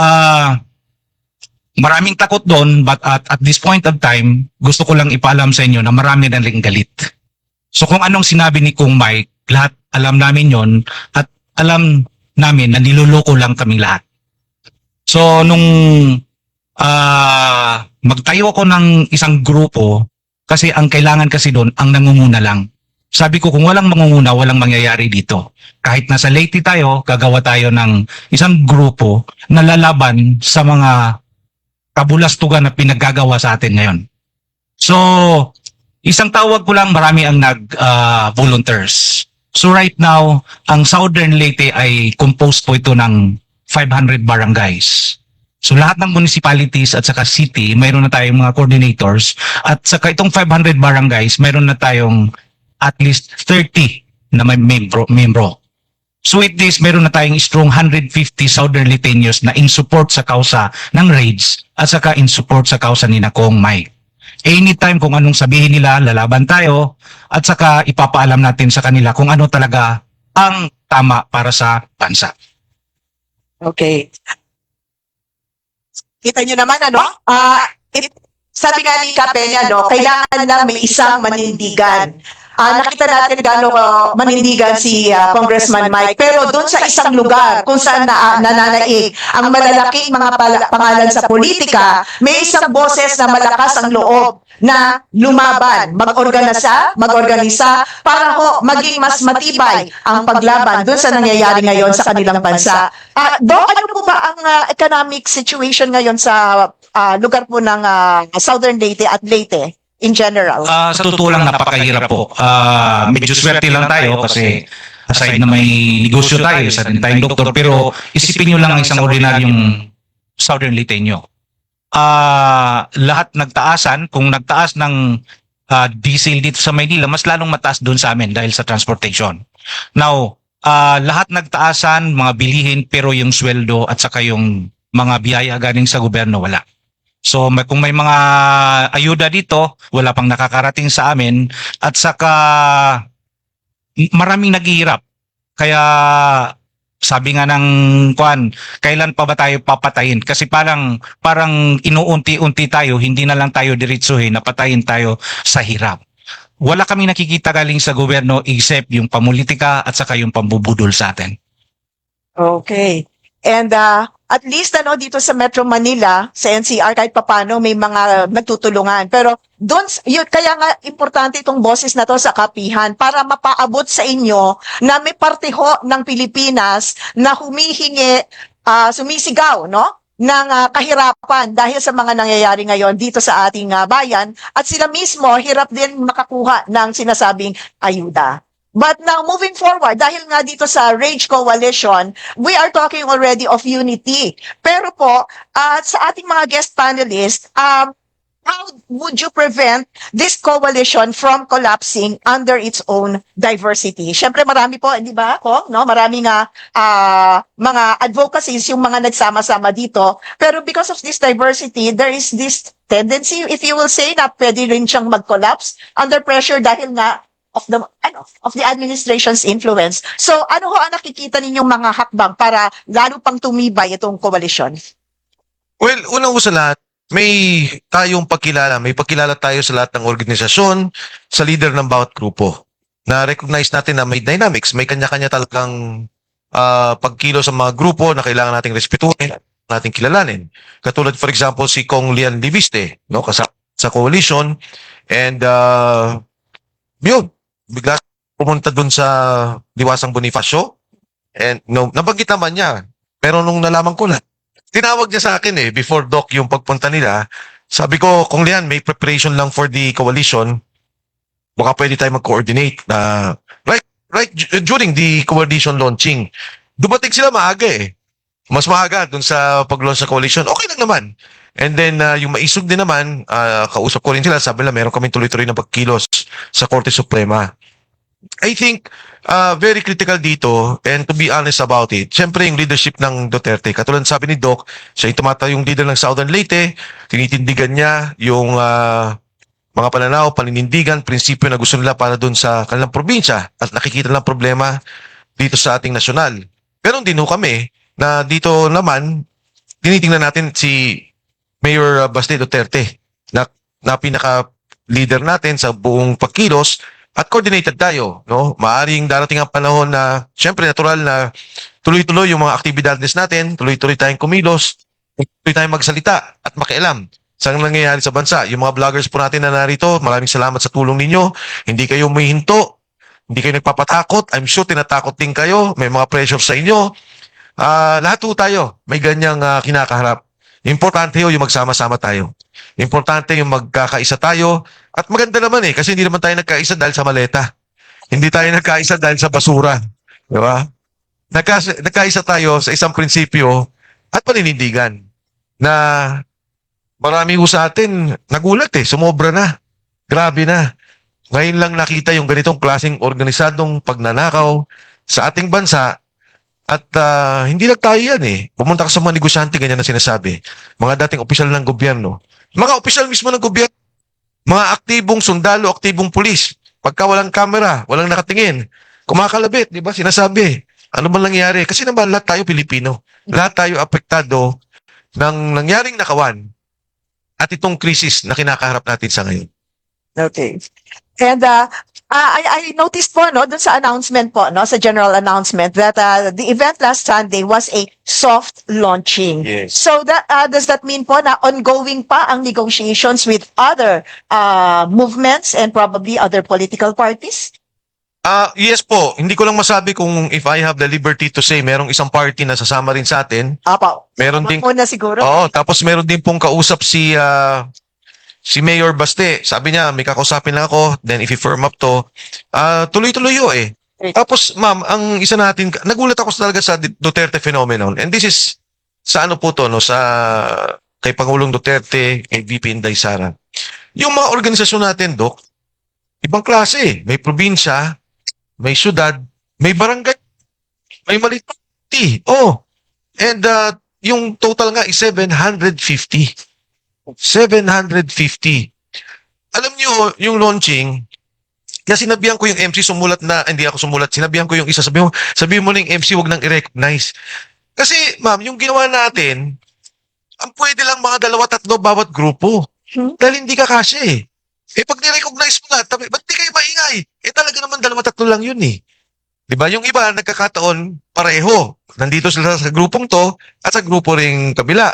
maraming takot doon, but at this point of time, gusto ko lang ipaalam sa inyo na marami na ring galit. So kung anong sinabi ni Kong Mike, lahat alam namin yon at alam namin na niloloko lang kaming lahat. So nung magtayo ako ng isang grupo, kasi ang kailangan kasi doon, ang nangunguna lang. Sabi ko, kung walang mangunguna, walang mangyayari dito. Kahit nasa Leyte tayo, gagawa tayo ng isang grupo na lalaban sa mga kabulastugan na pinaggagawa sa atin ngayon. So, isang tawag ko lang, marami ang nag-volunteers. So right now, ang Southern Leyte ay composed po ito ng 500 barangays. So lahat ng municipalities at saka city, mayroon na tayong mga coordinators. At saka itong 500 barangays, mayroon na tayong at least 30 na may membro. So with this, mayroon na tayong strong 150 Southern Leyteños na in support sa kausa ng RAGE at saka in support sa kausa ni Kong Mike. Anytime kung anong sabihin nila, lalaban tayo at saka ipapaalam natin sa kanila kung ano talaga ang tama para sa bansa. Okay. Kita nyo naman, sabi nga ni Kapenya, kailangan na may isang manindigan. Nakita natin gano'ng manindigan si Congressman Mike. Pero doon sa isang lugar kung saan nananaig ang malalaking mga pangalan sa politika, may isang boses na malakas ang loob na lumaban, mag-organisa para maging mas matibay ang paglaban doon sa nangyayari ngayon sa kanilang bansa. Doc, ano po ba ang economic situation ngayon sa lugar po ng Southern Leyte at Leyte in general? Sa totoo lang, napakahirap po. Medyo swerte lang tayo kasi aside na may negosyo tayo, isa din tayong doktor, pero isipin nyo lang ang isang ordinaryong Southern Leyteño. Lahat nagtaasan, kung nagtaas ng diesel dito sa Maynila, mas lalong mataas doon sa amin dahil sa transportation. Now, lahat nagtaasan, mga bilihin, pero yung sweldo at saka yung mga biyaya galing sa gobyerno, wala. So kung may mga ayuda dito, wala pang nakakarating sa amin at saka maraming naghihirap. Kaya sabi nga ng kailan pa ba tayo papatayin? Kasi parang inuunti-unti tayo, hindi na lang tayo diretsuhin, napatayin tayo sa hirap. Wala kami nakikita galing sa gobyerno except yung pamulitika at saka yung pambubudol sa atin. Okay. And at least dito sa Metro Manila, sa NCR, kahit papano may mga nagtutulungan. Pero doon, kaya nga importante itong boses na to sa kapihan para mapaabot sa inyo na may partiho ng Pilipinas na humihingi, sumisigaw, ng kahirapan dahil sa mga nangyayari ngayon dito sa ating bayan at sila mismo hirap din makakuha ng sinasabing ayuda. But now, moving forward, dahil nga dito sa RAGE Coalition, we are talking already of unity. Pero po, sa ating mga guest panelists, how would you prevent this coalition from collapsing under its own diversity? Siyempre marami po, di ba, Kong, no? Maraming mga advocacies yung mga nagsama-sama dito. Pero because of this diversity, there is this tendency, if you will say, na pwede rin siyang mag-collapse under pressure dahil nga of the administration's influence. So ano ho ang nakikita ninyong mga hakbang para lalo pang tumibay itong coalition? Well, unang sa lahat, may tayong pagkilala. May pagkilala tayo sa lahat ng organisasyon, sa leader ng bawat grupo. Na-recognize natin na may dynamics, may kanya-kanya talagang pagkilo sa mga grupo na kailangan nating respetuhin, nating kilalanin. Katulad, for example, si Kong Lian Liviste, no, sa coalition, and yun, bigla pumunta dun sa Diwasang Bonifacio, and no, nabanggit naman niya. Pero nung nalaman ko na, tinawag niya sa akin before Doc yung pagpunta nila. Sabi ko, kung Lian, may preparation lang for the coalition, baka pwede tayo mag-coordinate na during the coalition launching. Dumating sila maaga Mas maaga dun sa pag-launch sa coalition. Okay lang naman. And then, yung maisog din naman, kausap ko rin sila, sabi nila, meron kami tuloy-tuloy na pagkilos sa Korte Suprema. I think very critical dito, and to be honest about it, syempre yung leadership ng Duterte, katulad sabi ni Doc, siya yung yung leader ng Southern Leyte, tinitindigan niya yung mga pananaw, paninindigan, prinsipyo na gusto nila para dun sa kanilang probinsya at nakikita ng problema dito sa ating nasyonal. Pero din ho kami na dito naman, tinitingnan natin si Mayor Baste Duterte na pinaka-leader natin sa buong pagkilos. At coordinated tayo, no? Maaring darating ang panahon na, syempre, natural na tuloy-tuloy yung mga aktibidades natin, tuloy-tuloy tayong kumilos, tuloy tayong magsalita at makialam sa nangyayari sa bansa. Yung mga vloggers po natin na narito, maraming salamat sa tulong ninyo. Hindi kayo humihinto, hindi kayo nagpapatakot. I'm sure tinatakot din kayo, may mga pressure sa inyo. Lahat po tayo, may ganyang kinakaharap. Importante yung magsama-sama tayo. Importante yung magkakaisa tayo. At maganda naman kasi hindi naman tayo nagkaisa dahil sa maleta. Hindi tayo nagkaisa dahil sa basura. Di ba? Nagkaisa tayo sa isang prinsipyo at paninindigan na marami ko sa atin nagulat sumobra na. Grabe na. Ngayon lang nakita yung ganitong klaseng organisadong pagnanakaw sa ating bansa. At hindi lang tayo yan Pumunta ka sa mga negosyante, ganyan na sinasabi. Mga dating opisyal ng gobyerno. Mga opisyal mismo ng gobyerno. Mga aktibong sundalo, aktibong pulis. Pagka walang kamera, walang nakatingin, kumakalabit, di ba? Sinasabi. Ano man nangyari? Kasi naman lahat tayo Pilipino. Lahat tayo apektado ng nangyaring nakawan at itong krisis na kinakaharap natin sa ngayon. Okay. And I noticed po dun sa announcement po sa general announcement that the event last Sunday was a soft launching. Yes. So that does that mean po na ongoing pa ang negotiations with other movements and probably other political parties? Yes po. Hindi ko lang masabi kung if I have the liberty to say merong isang party na sasama rin sa atin. Apo. Meron din. Muna siguro. Oo, tapos meron din pong kausap si Mayor Baste. Sabi niya, may kakausapin lang ako. Then if you firm up to, tuloy-tuloy Tapos, ma'am, ang isa natin, nagulat ako talaga sa Duterte phenomenon. And this is, sa ano po to, sa kay Pangulong Duterte, kay VP Inday Sara. Yung mga organisasyon natin, Doc, ibang klase. May probinsya, may syudad, may barangay, may maliit. And yung total nga is 750. 750. Alam nyo, yung launching, kaya sinabihan ko yung MC sumulat na, hindi ako sumulat, sinabihan ko yung isa, sabihin mo na yung MC, wag nang i-recognize. Kasi, ma'am, yung ginawa natin, ang pwede lang mga 2-3 bawat grupo. Dahil hindi ka kasi pag ni-recognize mo na, ba't di kayo maingay? Talaga naman 2-3 lang yun Diba? Yung iba, nagkakataon, pareho. Nandito sila sa grupong to, at sa grupo ring kabila.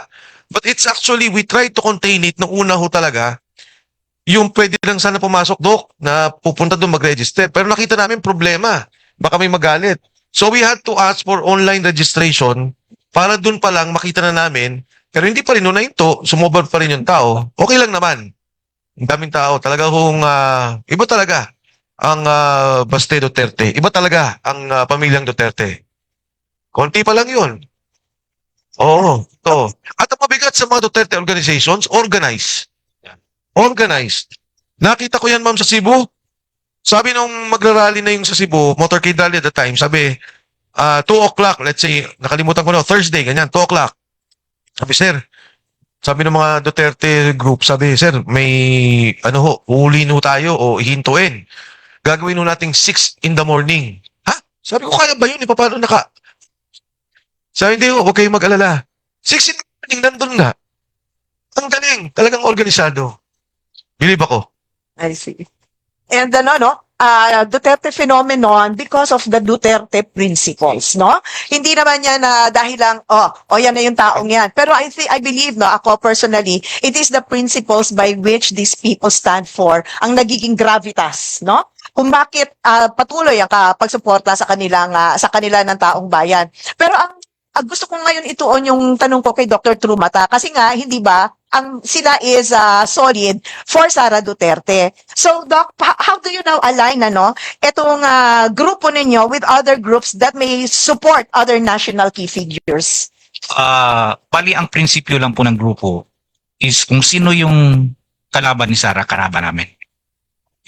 But it's actually, we try to contain it nung una talaga. Yung pwede lang sana pumasok, Doc, na pupunta doon mag-register. Pero nakita namin problema. Baka may magalit. So we had to ask for online registration para doon pa lang makita na namin. Pero hindi pa rin to, sumobra pa rin yung tao. Okay lang naman. Ang daming tao. Talaga iba talaga ang Baste Duterte. Iba talaga ang pamilyang Duterte. Konti pa lang yun. Oo, to. At ang mabigat sa mga Duterte organizations, organize. Organized. Nakita ko yan, ma'am, sa Cebu. Sabi nung magrarally na yung sa Cebu, motorcade rally at the time, sabi, 2 o'clock, let's say, nakalimutan ko na, Thursday, ganyan, 2 o'clock. Sabi, sir, sabi ng mga Duterte group, sabi, sir, may, uulin ho tayo o ihintuin. Gagawin ho nating 6 in the morning. Ha? Sabi ko, kaya ba yun? Paano naka? Sabi, hindi ho, huwag kayong mag-alala. 6 in the morning, nandun na. Ang galing, talagang organisado. Believe ako. I see. And Duterte phenomenon because of the Duterte principles, no? Hindi naman yan dahil lang, yan na yung taong yan. Pero I believe, ako personally, it is the principles by which these people stand for ang nagiging gravitas, no? Kung bakit patuloy ang pagsuporta sa kanila ng taong bayan. Pero ang gusto ko ngayon ituon yung tanong ko kay Dr. Trumata kasi nga hindi ba sila is solid for Sara Duterte. So Doc, how do you now align itong grupo ninyo with other groups that may support other national key figures? Bali ang prinsipyo lang po ng grupo is kung sino yung kalaban ni Sara, kalaban namin.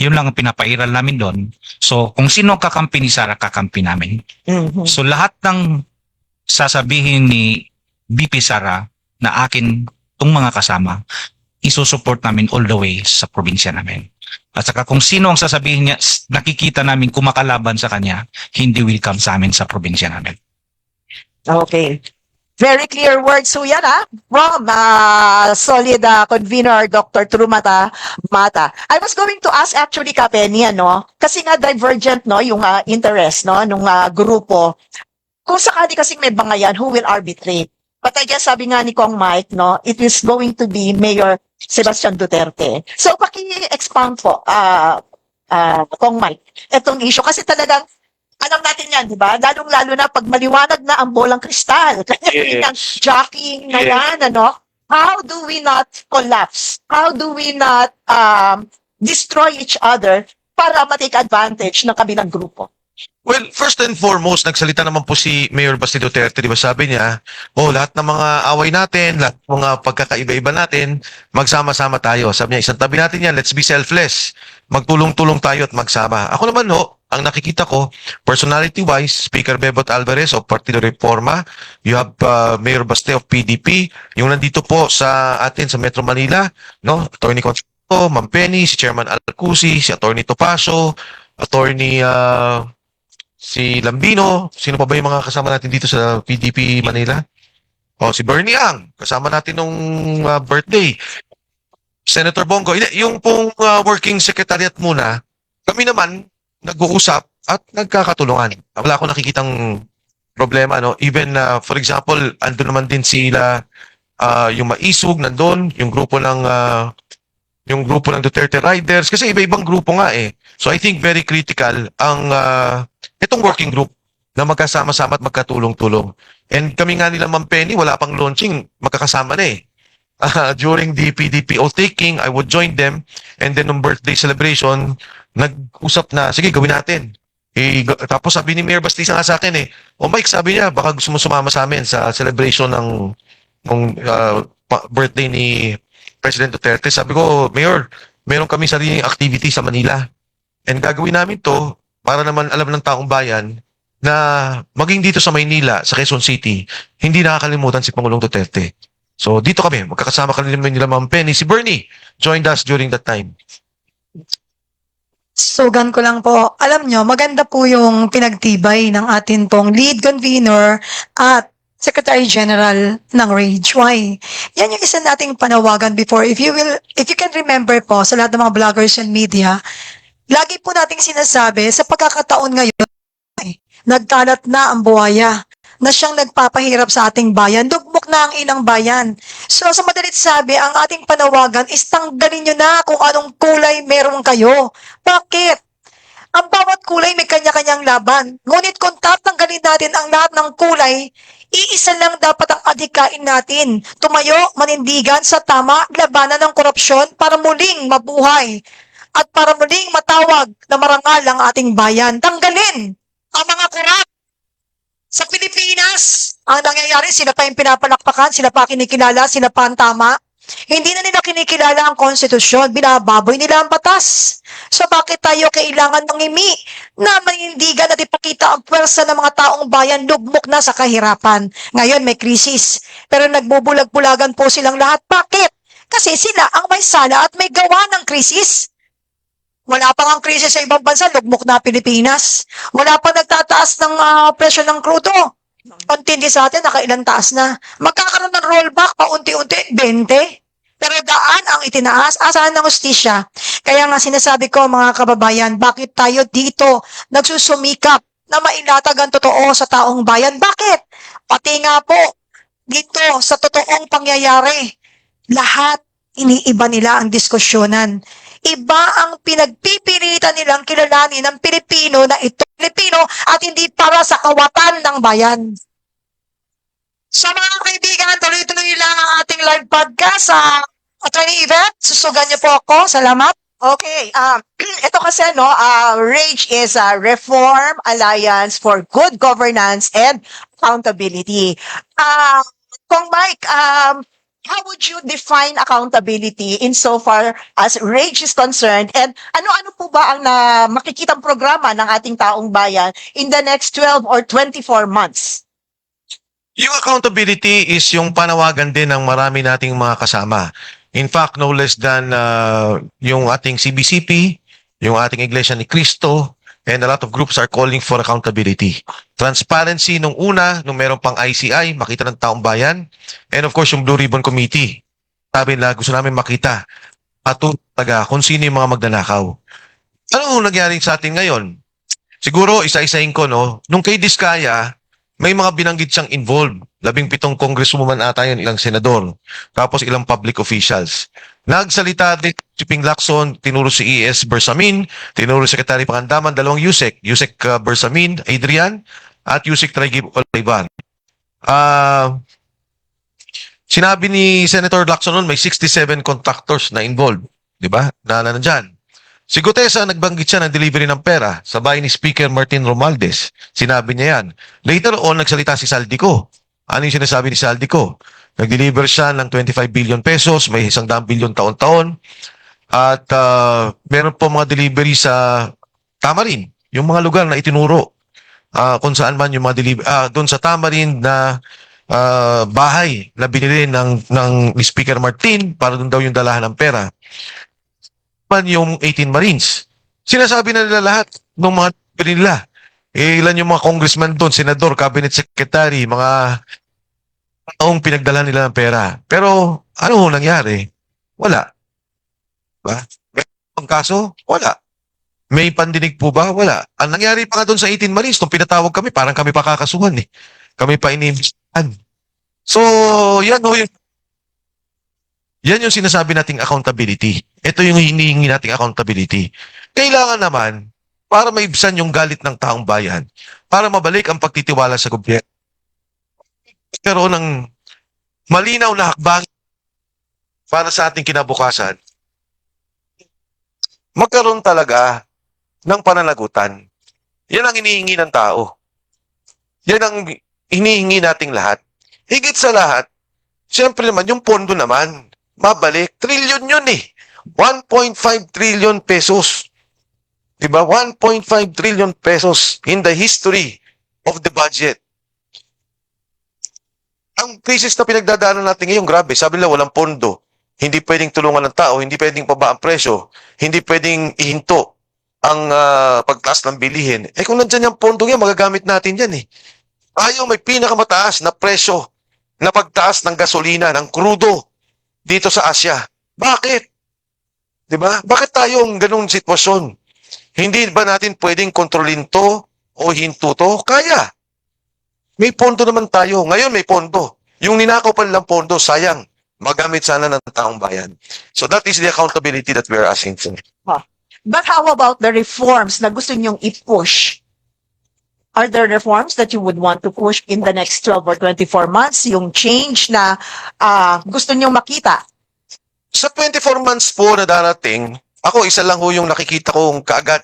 Yun lang ang pinapairal namin doon. So kung sino ang kakampi ni Sara, kakampi namin. Mhm. So lahat ng sasabihin ni BP Sara na akin itong mga kasama, isusupport namin all the way sa probinsya namin. At saka kung sino ang sasabihin niya, nakikita namin kumakalaban sa kanya, hindi welcome sa amin sa probinsya namin. Okay. Very clear words so yan from solid convener Dr. Trumata Mata. I was going to ask actually Kapeni, kasi nga divergent yung interest nung grupo. Kung sakali kasing may bangayan, who will arbitrate? But I guess sabi nga ni Kong Mike, it is going to be Mayor Sebastian Duterte. So paki-expound po, Kong Mike, itong issue. Kasi talagang, alam natin yan, di ba? Lalong-lalo na pag maliwanag na ang bolang kristal. Kanya-kanyang jockeying na yan, How do we not collapse? How do we not destroy each other para matake advantage ng kabilang grupo? Well, first and foremost, nagsalita naman po si Mayor Basti Duterte, di ba sabi niya, lahat ng mga away natin, lahat ng mga pagkakaiba-iba natin, magsama-sama tayo. Sabi niya, isang tabi natin yan, let's be selfless. Magtulong-tulong tayo at magsama. Ako naman ang nakikita ko, personality-wise, Speaker Bebot Alvarez of Partido Reforma, you have Mayor Baste of PDP, yung nandito po sa atin sa Metro Manila, Attorney Consuelo, Ma'am Penny, si Chairman Alcusi, si Attorney Topacio, Attorney si Lambino, sino pa ba yung mga kasama natin dito sa PDP Manila? Si Bernie Ang, kasama natin nung birthday. Senator Bongo, yung pong working secretariat muna, kami naman nag-uusap at nagkakatulungan. Wala akong nakikitang problema, Even, for example, andun naman din sila, yung Maisog, nandun, yung grupo ng Duterte Riders, kasi iba-ibang grupo nga eh. So I think very critical ang itong working group na magkasama-sama at magkatulong-tulong. And kami nga nila Ma'am Penny, wala pang launching, magkakasama na eh. During the PDP oath-taking, I would join them. And then nung birthday celebration, nag-usap na, sige, gawin natin. Tapos sabi ni Mayor Bastisa nga sa akin Mike, sabi niya, baka gusto mo sumama sa amin sa celebration ng birthday ni President Duterte. Sabi ko, Mayor, meron kami sariling activity sa Manila. And gagawin namin to para naman alam ng taong bayan na maging dito sa Maynila, sa Quezon City, hindi nakakalimutan si Pangulong Duterte. So dito kami, magkakasama kami nila Ma'am Penny. Si Bernie joined us during that time. Sugan ko lang po, alam nyo, maganda po yung pinagtibay ng atin pong lead convener at Secretary General ng Rage. Why? Yan yung isa nating panawagan before. If you can remember po sa lahat ng mga vloggers and media, lagi po nating sinasabi sa pagkakataon ngayon, nagkalat na ang buhaya na siyang nagpapahirap sa ating bayan. Dugmok na ang ilang bayan. So sa madalit sabi, ang ating panawagan is tanggalin nyo na kung anong kulay meron kayo. Bakit? Ang bawat kulay may kanya-kanyang laban. Ngunit kung tatanggalin natin ang lahat ng kulay, iisa lang dapat ang adhikain natin. Tumayo, manindigan sa tama, labanan ng korupsyon para muling mabuhay at para muling matawag na marangal ang ating bayan. Tanggalin ang mga korap. Sa Pilipinas, ang nangyayari, sila pa yung pinapalakpakan, sila pa kinikilala, sila pa ang tama. Hindi na nila kinikilala ang konstitusyon, binababoy nila ang batas. So bakit tayo kailangan mangimi na manindigan at ipakita ang pwersa ng mga taong bayan lugmok na sa kahirapan? Ngayon may krisis, pero nagbubulag-bulagan po silang lahat. Bakit? Kasi sila ang may sala at may gawa ng krisis. Wala pang ang krisis sa ibang bansa, lugmok na Pilipinas. Wala pa nagtataas ng presyo ng krudo. Kontindi sa atin, nakailang taas na. Magkakaroon ng rollback, paunti-unti, 20. Pero daan ang itinaas, asahan ng hustisya. Kaya nga sinasabi ko mga kababayan, bakit tayo dito nagsusumikap na mailatag ang totoo sa taong bayan? Bakit? Pati nga po, dito sa totoong pangyayari, lahat iniiba nila ang diskusyonan. Iba ang pinagpipilitan nilang kilalanin ng Pilipino na ito Pilipino at hindi para sa kawatan ng bayan. So mga kaibigan, tuloy-tuloy lang ang ating live podcast sa Attorney Yvette. Susugan niyo po ako. Salamat. Okay, ito kasi RAGE is a Reform Alliance for Good Governance and Accountability. Kung Mike, how would you define accountability insofar as RAGE is concerned? And ano-ano po ba ang makikitang programa ng ating taong bayan in the next 12 or 24 months? Yung accountability is yung panawagan din ng marami nating mga kasama. In fact, no less than yung ating CBCP, yung ating Iglesia ni Cristo, and a lot of groups are calling for accountability. Transparency nung una, nung meron pang ICI, makita ng taong bayan, and of course yung Blue Ribbon Committee. Sabi nila, gusto namin makita taga kung sino yung mga magnanakaw. Ano nangyari sa atin ngayon? Siguro, isa-isahin ko, no? Nung kay Diskaya, may mga binanggit siyang involved. 17 congresswoman ata yun, ilang senador. Tapos ilang public officials. Nagsalita din si Ping Lacson, tinuro si E.S. Bersamin, tinuro si Secretary Pangandaman, dalawang Yusek Bersamin, Adrian, at Yusek Traigib Olivar. Sinabi ni Senator Lacson noon, may 67 contractors na involved. Di ba? Na nandyan. Si Gutesa, nagbanggit siya ng delivery ng pera sa bahay ni Speaker Martin Romualdez. Sinabi niya yan. Later on, nagsalita si Saldico. Ano yung sinasabi ni Saldico? Nag-deliver siya ng 25 billion pesos, may 100 billion taon-taon. At meron po mga delivery sa Tamarin, yung mga lugar na itinuro. Kung saan man yung mga delivery, doon sa Tamarin na bahay na binili ng Speaker Martin para doon daw yung dalahan ng pera. Yung 18 Marines. Sinasabi na nila lahat ng mga nila. Ilan yung mga congressman doon, senador, cabinet secretary, mga taong pinagdala nila ng pera. Pero ano nangyari? Wala. Ba? May kaso? Wala. May pandinig po ba? Wala. Ang nangyari pa nga doon sa 18 Marines, nung pinatawag kami, parang kami pa kakasuhan eh. Kami pa inimbestigahan. So, yan o yan yung sinasabi nating accountability. Ito yung hinihingi nating accountability. Kailangan naman, para maibsan yung galit ng taong bayan, para mabalik ang pagtitiwala sa gobyerno, pero ng malinaw na hakbang para sa ating kinabukasan, magkaroon talaga ng pananagutan. Yan ang hinihingi ng tao. Yan ang hinihingi nating lahat. Higit sa lahat, siyempre naman, yung pondo naman, mabalik. Trillion yun eh. 1.5 trillion pesos. Diba? 1.5 trillion pesos in the history of the budget. Ang krisis na pinagdadaanan natin ngayon, grabe. Sabi nila, walang pondo. Hindi pwedeng tulungan ng tao, hindi pwedeng paba ang presyo, hindi pwedeng ihinto ang pagtaas ng bilihin. Eh kung nandyan yung pondo yan, magagamit natin yan eh. Ayaw may pinakamataas na presyo na pagtaas ng gasolina, ng krudo dito sa Asia. Bakit? 'Di ba? Bakit tayong ganung sitwasyon? Hindi ba natin pwedeng kontrolin to o hinto to? Kaya. May pondo naman tayo. Ngayon may pondo. Yung ninakaw pa nilang pondo, sayang. Magamit sana ng taong bayan. So that is the accountability that we are asking for. But how about the reforms na gusto niyong i-push? Are there reforms that you would want to push in the next 12 or 24 months? Yung change na gusto niyong makita? Sa 24 months po na darating, ako isa lang ho yung nakikita kong kaagad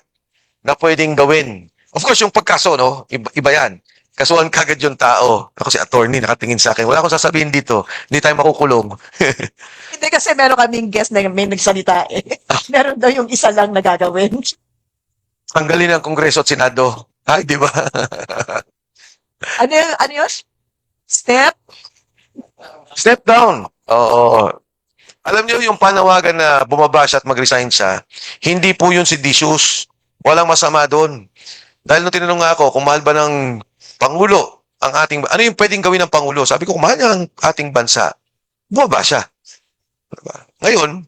na pwedeng gawin. Of course, yung pagkaso, no? Iba yan. kasuhan kagad yung tao. Ako si attorney, nakatingin sa akin. Wala akong sasabihin dito. Hindi tayo makukulong. Hindi kasi meron kaming guest na may nagsalita eh. Meron daw yung isa lang na gagawin. Tanggalin ang Kongreso at Senado. Ay, di ba? Ano yun? Step? Step down. Oo. Alam niyo yung panawagan na bumaba siya at mag-resign siya, hindi po yun seditious. Walang masama doon. Dahil nung tinanong nga ako kung mahal ba ng Pangulo ang ating, ano yung pwedeng gawin ng Pangulo? Sabi ko, kung mahal niya ang ating bansa, bumaba siya. Diba? Ngayon,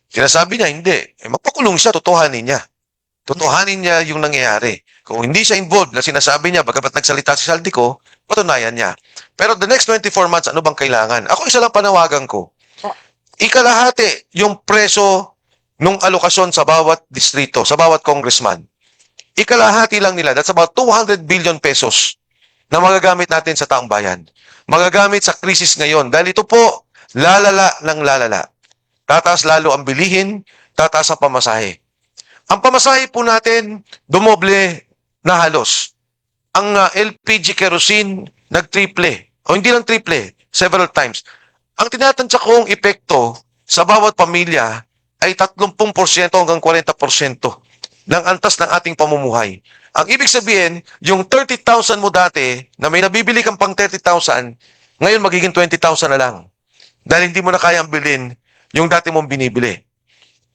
sinasabi niya, hindi. Magpakulong siya, totohanin niya. Totohanin niya yung nangyayari. Kung hindi siya involved na sinasabi niya, bagamat nagsalita si Saldico, patunayan niya. Pero the next 24 months, ano bang kailangan? Ako isa lang panawagan ko. Ikalahati yung preso nung alokasyon sa bawat distrito, sa bawat congressman. Ikalahati lang nila. That's about 200 billion pesos na magagamit natin sa taong bayan. Magagamit sa krisis ngayon. Dahil ito po, lalala ng lalala. Tataas lalo ang bilihin, tataas ang pamasahe. Ang pamasahe po natin, dumoble na halos. Ang LPG kerosene, nag-triple. O hindi lang triple, several times. Ang tinatansya kong epekto sa bawat pamilya ay 30% hanggang 40% ng antas ng ating pamumuhay. Ang ibig sabihin, yung 30,000 mo dati, na may nabibili kang pang 30,000, ngayon magiging 20,000 na lang. Dahil hindi mo na kayang bilhin yung dati mong binibili.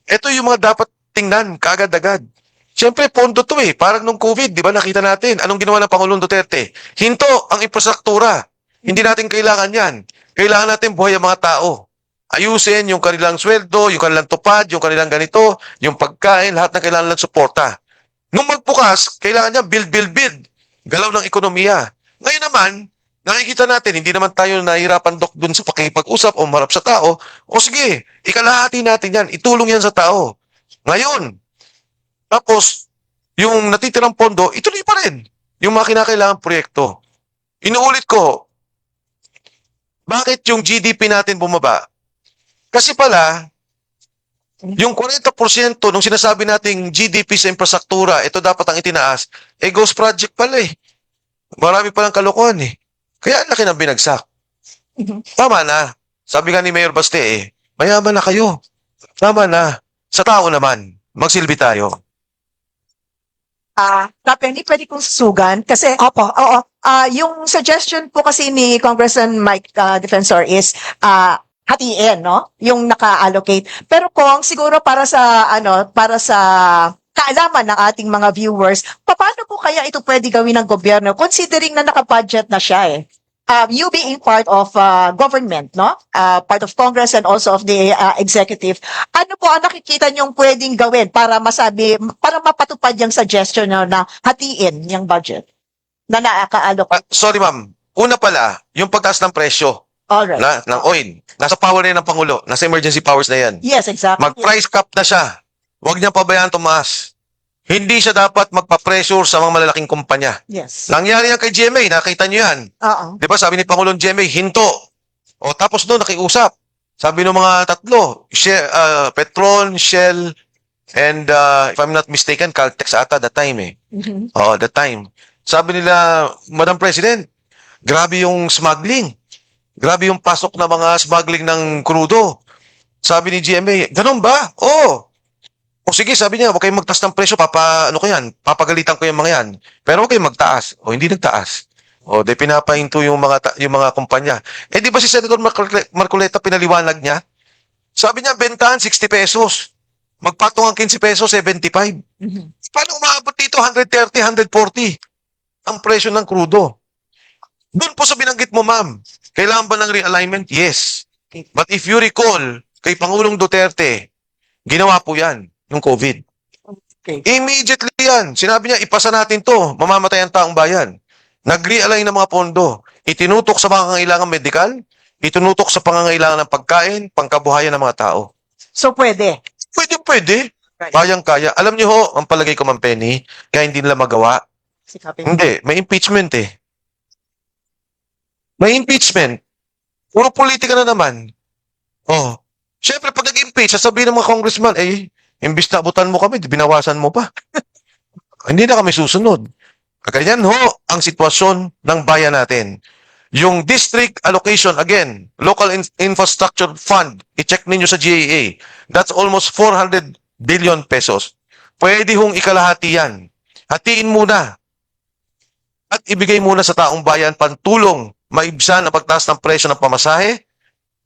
Ito yung mga dapat tingnan, kaagad-agad. Siyempre, pondo to eh. Parang nung COVID, di ba nakita natin, anong ginawa ng Pangulong Duterte? Hinto ang infrastruktura. Hindi natin kailangan yan. Kailangan natin buhay ang mga tao. Ayusin yung kanilang sweldo, yung kanilang tupad, yung kanilang ganito, yung pagkain, lahat na kailangan lang suporta. Nung magbukas, kailangan niya build. Galaw ng ekonomiya. Ngayon naman, nakikita natin, hindi naman tayo nahihirapan dun sa pakikipag-usap o marap sa tao. O sige, ikalahati natin yan, itulong yan sa tao. Ngayon, tapos, yung natitirang pondo, ituloy pa rin yung mga kinakailangan proyekto. Inuulit ko, bakit yung GDP natin bumaba? Kasi pala, yung 40% nung sinasabi nating GDP sa infrastruktura, ito dapat ang itinaas, ghost project pala eh. Marami palang kalokohan eh. Kaya ang laki ng binagsak. Tama na. Sabi nga ni Mayor Baste mayaman na kayo. Tama na. Sa tao naman, magsilbi tayo. Tapi hindi pwede kong susugan kasi Opo. oo, yung suggestion po kasi ni Congressman Mike Defensor is hatiin, no? Yung naka-allocate. Pero kung siguro para sa kaalaman ng ating mga viewers, paano po kaya ito pwede gawin ng gobyerno considering na naka-budget na siya eh? You being part of government, no? Part of Congress and also of the executive. Ano po ang nakikita niyong pwedeng gawin para para mapatupad yung suggestion na hatiin yung budget na nakaka-allocate? Sorry ma'am, una pala, yung pagtaas ng presyo Alright. ng oil, nasa power na yan ng Pangulo, nasa emergency powers na yan. Yes, exactly. Mag-price cap na siya. Huwag niyang pabayaan tumaas. Hindi siya dapat magpa-pressure sa mga malalaking kumpanya. Yes. Nangyari yan kay GMA, nakita niyo yan. Oo. Di ba sabi ni Pangulong GMA, hinto. O tapos doon, nakiusap. Sabi ng mga tatlo, Petron, Shell, and if I'm not mistaken, Caltex ata that time eh. Mhm. That time. Sabi nila, Madam President, grabe yung smuggling. Grabe yung pasok na mga smuggling ng krudo. Sabi ni GMA, ganun ba? Oo. O sige, sabi niya, huwag kayong magtaas ng presyo, papagalitan ko yung mga yan. Pero huwag kayong magtaas. O hindi nagtaas. O de pinapahinto yung mga kumpanya. Di ba si Senator Marcoleta pinaliwanag niya? Sabi niya, bentahan 60 pesos. Magpatong ang 15 pesos, 75. Mhm. Paano umabot dito 130, 140 ang presyo ng krudo? Doon po sa binanggit mo, ma'am, kailangan ba ng realignment? Yes. But if you recall, kay Pangulong Duterte, ginawa po yan, yung COVID. Okay. Immediately yan. Sinabi niya, ipasa natin to, mamamatay ang taong bayan. Nag-realign ng mga pondo. Itinutok sa pangangailangan medikal, itinutok sa pangangailangan ng pagkain, pangkabuhayan ng mga tao. So pwede. Pwede. Right. Kayang-kaya. Alam niyo ho, ang palagay ko, Ma'am Penny, kaya hindi nila magawa. Sikapin. Hindi, may impeachment eh. May impeachment. Puro politika na naman. Siyempre, pag nag-impeach, sasabihin ng mga congressman, imbis na abutan mo kami, binawasan mo pa. Hindi na kami susunod. Ganyan ho ang sitwasyon ng bayan natin. Yung district allocation, again, local infrastructure fund, i-check ninyo sa GAA, that's almost 400 billion pesos. Pwede hong ikalahati yan. Hatiin muna. At ibigay muna sa taong bayan pantulong maibsan ang pagtaas ng presyo ng pamasahe,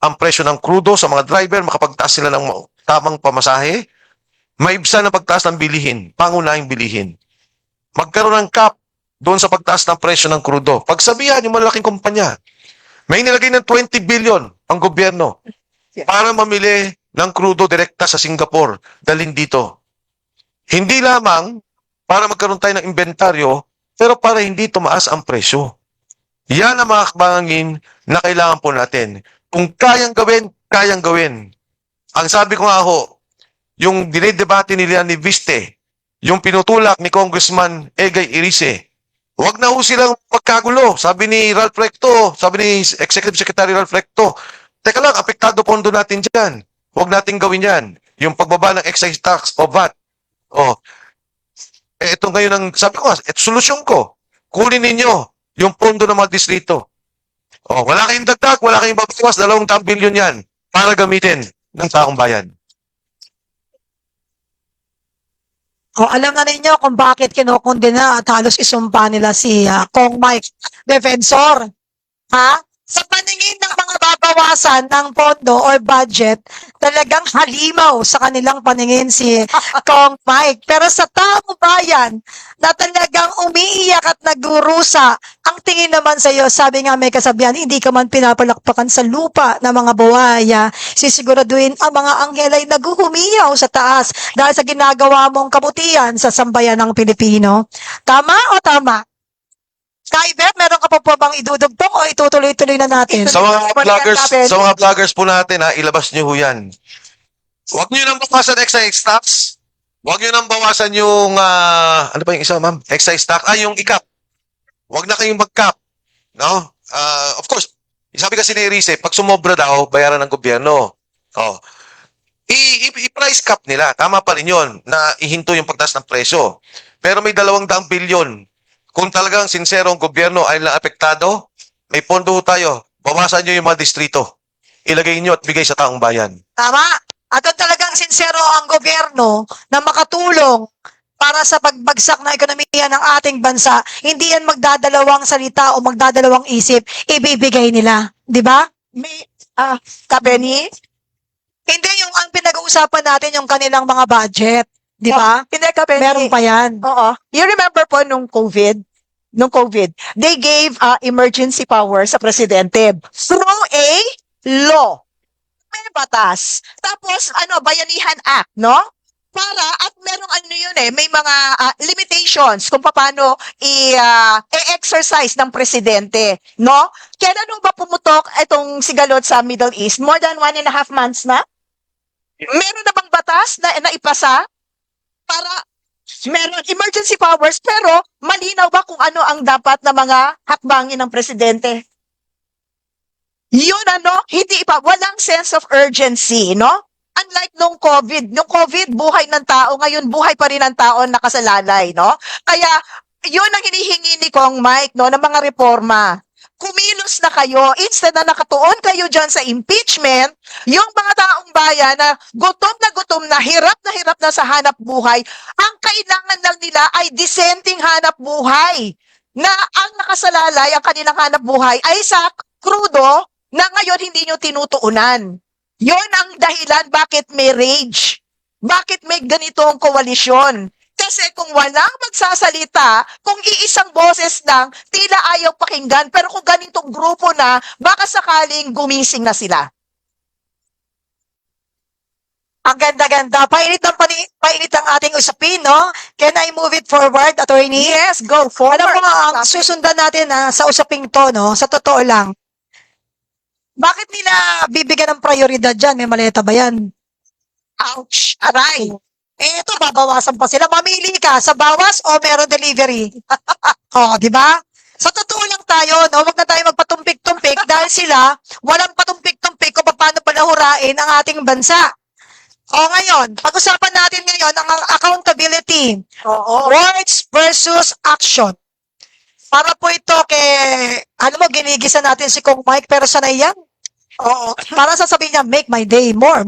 ang presyo ng krudo sa mga driver, makapagtaas sila ng tamang pamasahe, maibsan ang pagtaas ng bilihin, pangunahing bilihin. Magkaroon ng cap doon sa pagtaas ng presyo ng krudo. Pagsabihan yung malaking kumpanya, may nilagay ng 20 billion ang gobyerno para mamili ng krudo direkta sa Singapore, dalhin dito. Hindi lamang para magkaroon tayo ng inventaryo, pero para hindi tumaas ang presyo. Yan ang mga hakbangin na kailangan po natin. Kung kayang gawin, kayang gawin. Ang sabi ko nga ho, yung dinedebate nila ni Viste, yung pinutulak ni Congressman Egay Irice, wag na ho silang pagkagulo. Sabi ni Ralph Recto, sabi ni Executive Secretary Ralph Recto, teka lang, apektado pondo natin dyan. Wag natin gawin yan. Yung pagbaba ng excise tax o VAT. Oh, ito ngayon ang, sabi ko, ito solusyon ko. Kunin ninyo yung pondo ng mga distrito. Oh, wala kayong dagdag, wala kayong babawas, 200 billion yan para gamitin ng taong bayan. O alam na ninyo kung bakit kinukundina at halos isumpa nila si Kong Mike Defensor. Ha? Sa paningin ng mga babawasan ng pondo or budget, talagang halimaw sa kanilang paningin si Kong Mike. Pero sa taong bayan na talagang umiiyak at nagdurusa, ang tingin naman sa iyo, sabi nga may kasabihan, hindi ka man pinapalakpakan sa lupa ng mga buhaya, sisiguraduhin ang mga anghel ay naghuhumiyaw sa taas dahil sa ginagawa mong kabutihan sa sambayan ng Pilipino. Tama o tama? Kaibe, meron ka pa po bang idudugtong o itutuloy-tuloy na natin? Sa mga vloggers po natin, ilabas niyo ho yan. Huwag niyo nang bawasan excise tax. Huwag niyo nang bawasan yung, ano pa yung isa, ma'am? Excise tax. Yung i-cap. Huwag na kayong mag-cap. No? Of course, sabi kasi ni Rize, pag sumobra daw, bayaran ng gobyerno. Oh. I-price cap nila. Tama pa rin yun, na ihinto yung pagtaas ng presyo. Pero may 200 bilyon. Kung talagang sincero ang gobyerno ay lang apektado, may pondo tayo. Bawasan nyo yung mga distrito. Ilagay nyo at bigay sa taong bayan. Tama. At kung talagang sincero ang gobyerno na makatulong para sa pagbagsak na ekonomiya ng ating bansa, hindi yan magdadalawang salita o magdadalawang isip, ibibigay nila. Di ba? May, Kabeni? Hindi yung ang pinag-uusapan natin yung kanilang mga budget. Di ba? Hindi, Kabeni. Meron pa yan. Oo. You remember po nung COVID, they gave emergency power sa presidente through a law. May batas. Tapos, Bayanihan Act, no? Para, at merong may mga limitations kung paano i-exercise ng presidente, no? Kailan nung ba pumutok itong sigalot sa Middle East? More than 1.5 months na? Meron na bang batas na naipasa? Para meron emergency powers pero malinaw ba kung ano ang dapat na mga hakbangin ng presidente? Yun hindi walang sense of urgency, no? Unlike nung COVID, buhay ng tao, ngayon buhay pa rin ng tao nakasalalay, no? Kaya yun ang hinihingi ni Kong Mike, no, ng mga reforma. Kumilos na kayo, instead na nakatuon kayo dyan sa impeachment, yung mga taong bayan na gutom na, hirap na sa hanap buhay, ang kailangan lang nila ay dissenting hanap buhay. Na ang nakasalalay, ang kanilang hanap buhay ay sa krudo na ngayon hindi nyo tinutuunan. Yon ang dahilan bakit may rage. Bakit may ganitong koalisyon. Kasi kung walang magsasalita, kung iisang boses lang, tila ayaw pakinggan. Pero kung ganitong grupo na, baka sakaling gumising na sila. Ang ganda-ganda. Painit ang ating usapin, no? Can I move it forward, attorney? Yes, go forward. Alam mo, ang susundan natin sa usaping to, no? Sa totoo lang, bakit nila bibigyan ng prioridad dyan? May maleta ba yan? Ouch! Aray! Ito, babawasan pa sila. Mamili ka sa bawas o meron delivery. Di ba? Sa totoo lang tayo, no? Huwag na tayo magpatumpik-tumpik dahil sila walang patumpik-tumpik kung paano palahurain ang ating bansa. Ngayon, pag-usapan natin ngayon ang accountability. Oo. Words versus action. Para po ito ano mo, ginigisa natin si Kong Mike, pero sanay yan. Oo. Para sasabihin niya, make my day, more.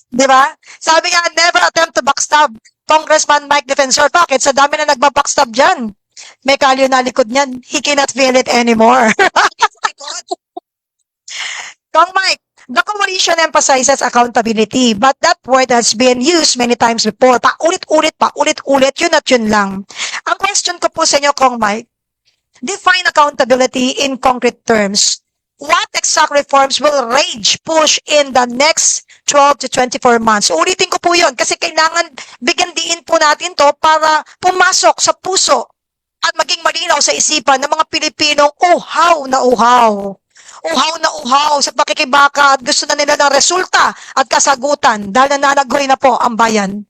Di ba? Sabi nga, never attempt to backstab Congressman Mike Defensor. Bakit? Sa dami na nagbabackstab dyan. May kalyo na likod niyan. He cannot feel it anymore. Kong Mike, the coalition emphasizes accountability, but that word has been used many times before. Paulit-ulit, yun at yun lang. Ang question ko po sa inyo, Kong Mike, define accountability in concrete terms. What exact reforms will Rage push in the next 12 to 24 months? Ulitin ko po yun kasi kailangan bigyan diin po natin to para pumasok sa puso at maging malinaw sa isipan ng mga Pilipinong uhaw na uhaw. Uhaw na uhaw sa pakikibaka at gusto na nila ng resulta at kasagutan dahil nananaghoy na po ang bayan.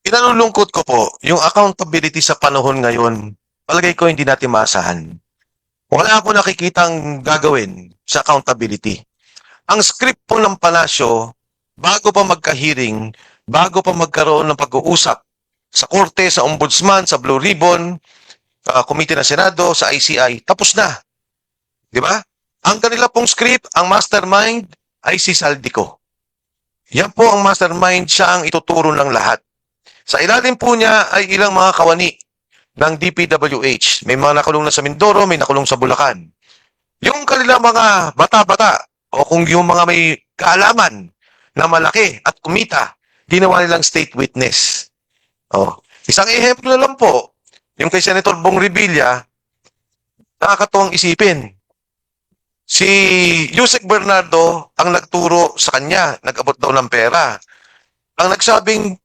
Inalulungkot ko po, yung accountability sa panahon ngayon, palagay ko hindi natin maasahan. Wala ako nakikitang gagawin sa accountability. Ang script po ng palasyo, bago pa magka-hearing, bago pa magkaroon ng pag-uusap sa korte, sa ombudsman, sa Blue Ribbon, Komite ng Senado, sa ICI, tapos na. Di ba? Ang kanila pong script, ang mastermind, ay si Saldico. Yan po ang mastermind, siya ang ituturo ng lahat. Sa ilalim po niya ay ilang mga kawani ng DPWH. May mga nakulong na sa Mindoro, may nakulong sa Bulacan. Yung kanila mga bata-bata o kung yung mga may kaalaman na malaki at kumita, ginawa nilang state witness. Isang ehemplo na lang po, yung kay Senator Bong Revilla, nakakatuwang isipin. Si Yusek Bernardo ang nagturo sa kanya, nag-abot daw ng pera. Ang nagsabing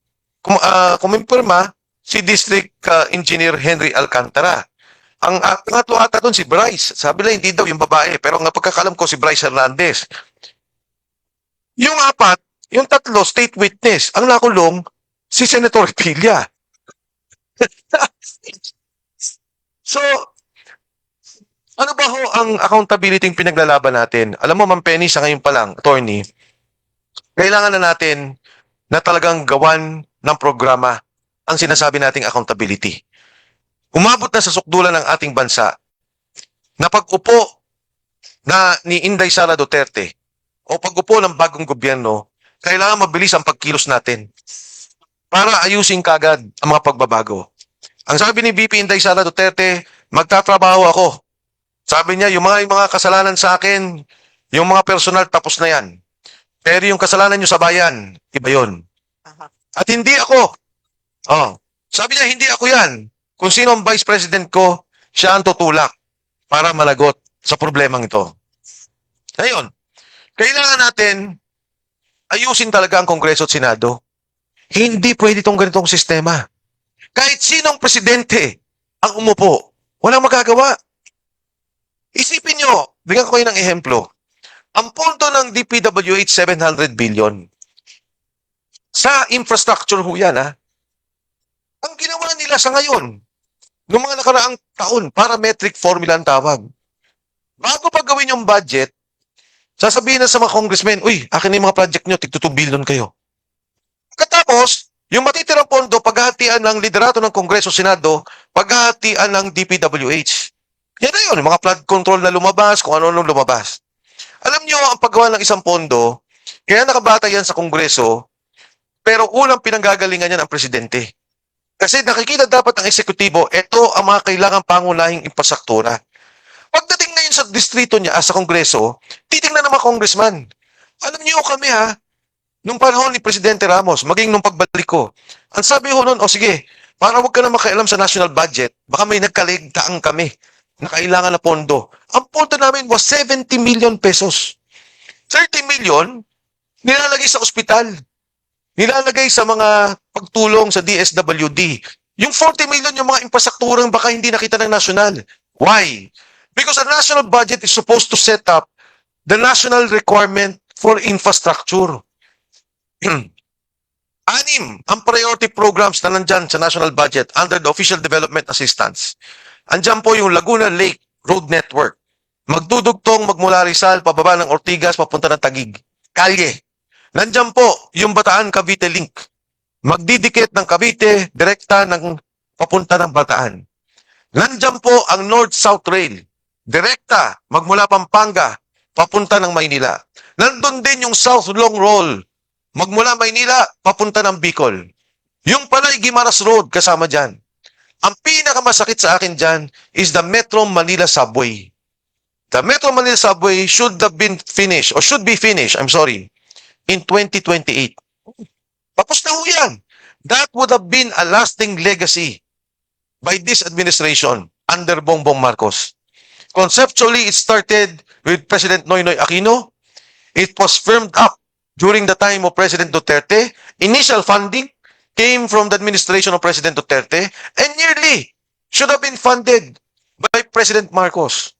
kumimpirma, si District Engineer Henry Alcantara. Ang pangatlo ata doon si Bryce. Sabi lang hindi daw yung babae, pero ang pagkakalam ko si Bryce Hernandez. Yung apat, yung tatlo state witness. Ang nakulong si Senator Villa. So, ano ba ho ang accountability yung pinaglalaban natin? Alam mo, Ma'am Penny, sa ngayon pa lang, attorney, kailangan na natin na talagang gawan ng programa ang sinasabi nating accountability. Umabot na sa sukdulan ng ating bansa na pag-upo na ni Inday Sara Duterte o pag-upo ng bagong gobyerno, kailangan mabilis ang pagkilos natin para ayusin kagad ang mga pagbabago. Ang sabi ni VP Inday Sara Duterte, magtatrabaho ako. Sabi niya, yung mga kasalanan sa akin, yung mga personal, tapos na yan. Pero yung kasalanan nyo sa bayan, iba yun. At hindi ako. Sabi niya, hindi ako yan. Kung sino ang vice president ko, siya ang tutulak para malagot sa problemang ito. Ngayon, kailangan natin ayusin talaga ang Kongreso at Senado. Hindi pwede itong ganitong sistema. Kahit sinong presidente ang umupo, walang magagawa. Isipin nyo, bigyan ko kayo ng ehemplo. Ang punto ng DPWH, 700 billion. Sa infrastructure ho yan, ha? Ang ginawa nila sa ngayon, noong mga nakaraang taon, parametric formula ang tawag. Bago pa gawin yung budget, sasabihin na sa mga congressmen, uy, akin na yung mga project nyo, tig 2 billion kayo. Katapos, yung matitirang pondo, paghahatian ng liderato ng Kongreso, Senado, paghahatian ng DPWH. Yan na yun, yung mga flood control na lumabas, kung ano-ano lumabas. Alam nyo, ang paggawa ng isang pondo, kaya nakabata yan sa Kongreso, pero unang pinanggagalingan yan ang presidente. Kasi nakikita dapat ang eksekutibo, ito ang mga kailangang pangunahing infrastruktura. Pagdating ngayon sa distrito niya, sa Kongreso, titingnan ng mga congressman. Alam niyo kami ha, nung panahon ni Presidente Ramos, maging nung pagbalik ko, ang sabi ko noon, sige, para wag ka na makialam sa national budget, baka may nagkaligtaan kami na kailangan na pondo. Ang pondo namin was 70 million pesos. 30 million, nilalagay sa ospital. Nilalagay sa mga pagtulong sa DSWD. Yung 40 million yung mga infrastrukturang baka hindi nakita ng national. Why? Because the national budget is supposed to set up the national requirement for infrastructure. 6 ang priority programs na nandyan sa national budget under the Official Development Assistance. Andyan po yung Laguna Lake Road Network. Magdudugtong magmula Rizal, pababa ng Ortigas, papunta ng Taguig. Kalye. Nandyan po yung Bataan-Cavite Link. Magdidikit ng Cavite, direkta ng papunta ng Bataan. Nandyan po ang North-South Rail. Direkta, magmula Pampanga, papunta ng Maynila. Nandun din yung South Long Roll. Magmula Maynila, papunta ng Bicol. Yung Panay Guimaras Road, kasama dyan. Ang pinakamasakit sa akin dyan is the Metro Manila Subway. The Metro Manila Subway should have been finished, or should be finished, I'm sorry, in 2028. Tapos na ho yan. That would have been a lasting legacy by this administration under Bongbong Marcos. Conceptually, it started with President Noynoy Aquino. It was firmed up during the time of President Duterte. Initial funding came from the administration of President Duterte and nearly should have been funded by President Marcos.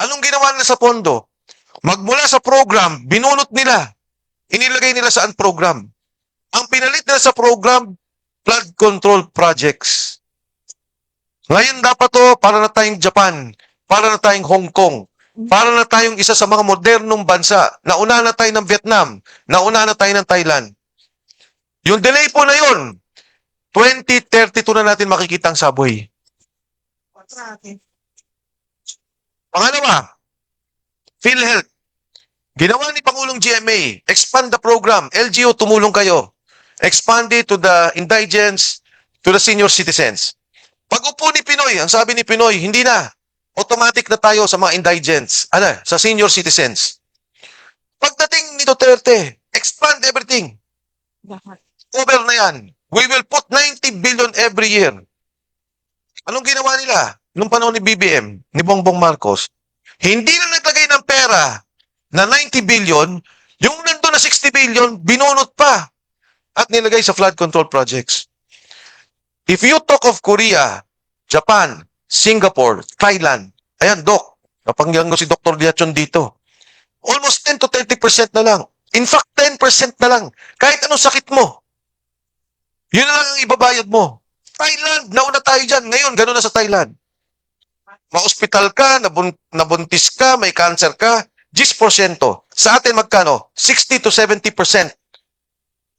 Anong ginawa nila sa pondo? Magmula sa program, binunot nila. Inilagay nila saan program? Ang pinalit nila sa program, flood control projects. Ngayon dapat to, para na tayong Japan, para na tayong Hong Kong, para na tayong isa sa mga modernong bansa. Nauna na tayo ng Vietnam, nauna na tayo ng Thailand. Yung delay po na yun, 2032 na natin makikita ang subway. Pangalawa, PhilHealth. Ginawa ni Pangulong GMA, expand the program. LGU, tumulong kayo. Expand it to the indigents, to the senior citizens. Pag-upo ni Pinoy, ang sabi ni Pinoy, hindi na. Automatic na tayo sa mga indigents. Sa senior citizens. Pagdating ni Duterte, expand everything. Over na yan. We will put 90 billion every year. Anong ginawa nila? Nung panahon ni BBM, ni Bongbong Marcos, hindi na naglagay ng pera na 90 billion, yung nandun na 60 billion, binunot pa at nilagay sa flood control projects. If you talk of Korea, Japan, Singapore, Thailand, ayan, Doc, napanggilan ko si Dr. Diachon dito, almost 10 to 30% na lang. In fact, 10% na lang. Kahit anong sakit mo, yun na lang ang ibabayad mo. Thailand, nauna tayo dyan. Ngayon, gano'n na sa Thailand. Ma-hospital ka, nabuntis ka, may cancer ka, 10%. Sa atin, magkano? 60 to 70%.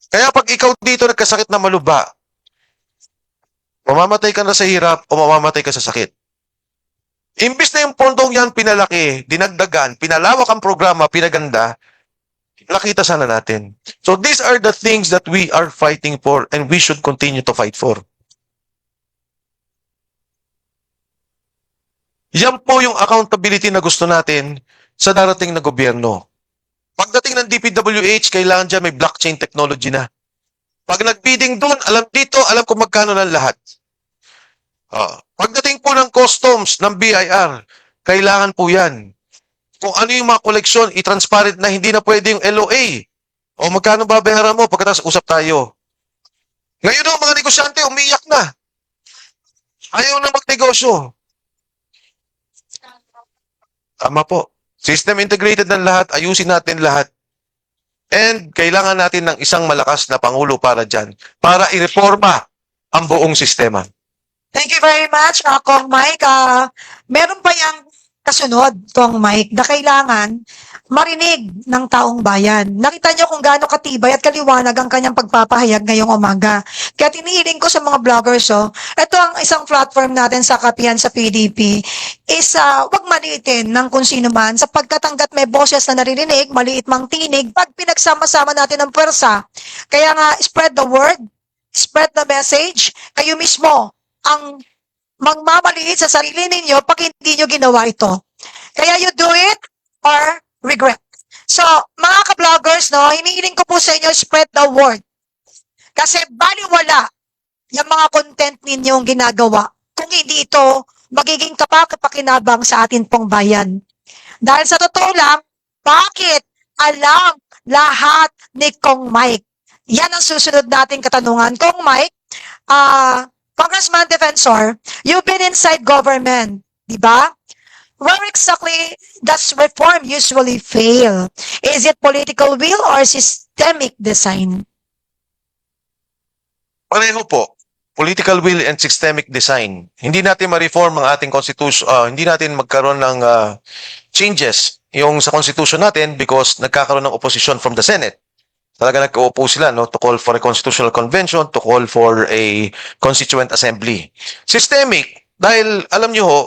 Kaya pag ikaw dito nagkasakit na maluba, mamamatay ka na sa hirap o mamamatay ka sa sakit. Imbis na yung pondong yan pinalaki, dinagdagan, pinalawak ang programa, pinaganda, nakita sana natin. So these are the things that we are fighting for and we should continue to fight for. Yan po yung accountability na gusto natin sa darating na gobyerno. Pagdating ng DPWH, kailangan dyan may blockchain technology na. Pag nag-bidding doon, alam dito, alam kung magkano ng lahat. Pagdating po ng customs, ng BIR, kailangan po yan. Kung ano yung mga koleksyon, i-transparent na hindi na pwede yung LOA. O magkano babayaran mo, pagkatapos usap tayo. Ngayon ang mga negosyante, umiyak na. Ayaw na magnegosyo. Tama po. System integrated ng lahat, ayusin natin lahat. And kailangan natin ng isang malakas na Pangulo para dyan, para ireforma ang buong sistema. Thank you very much, Kong Mike. Meron pa yung kasunod, Kong Mike, na kailangan marinig ng taong bayan. Nakita niyo kung gaano katibay at kaliwanag ang kanyang pagpapahayag ngayong umaga. Kaya tinihiling ko sa mga vloggers, ito ang isang platform natin sa kapihan sa PDP, is wag maliitin ng kung sino man, sapagkat hanggat may boses na naririnig, maliit mang tinig, pag pinagsama-sama natin ang pwersa. Kaya nga, spread the word, spread the message, kayo mismo ang magmamaliit sa sarili ninyo pag hindi nyo ginawa ito. Kaya you do it or regret. So, mga ka-vloggers, hinihiling ko po sa inyo, spread the word. Kasi baliwala yung mga content ninyong ginagawa kung hindi ito magiging kapaki-pakinabang sa atin pong bayan. Dahil sa totoo lang, bakit alam lahat ni Kong Mike? Yan ang susunod nating katanungan. Kong Mike, Congressman Defensor, you've been inside government, di ba? Where exactly does reform usually fail? Is it political will or systemic design? Pareho po. Political will and systemic design. Hindi natin ma-reform ang ating constitution, hindi natin magkaroon ng changes yung sa constitution natin because nagkakaroon ng opposition from the Senate. Talaga nagkaupo sila, no, to call for a constitutional convention, to call for a constituent assembly. Systemic, dahil alam niyo ho,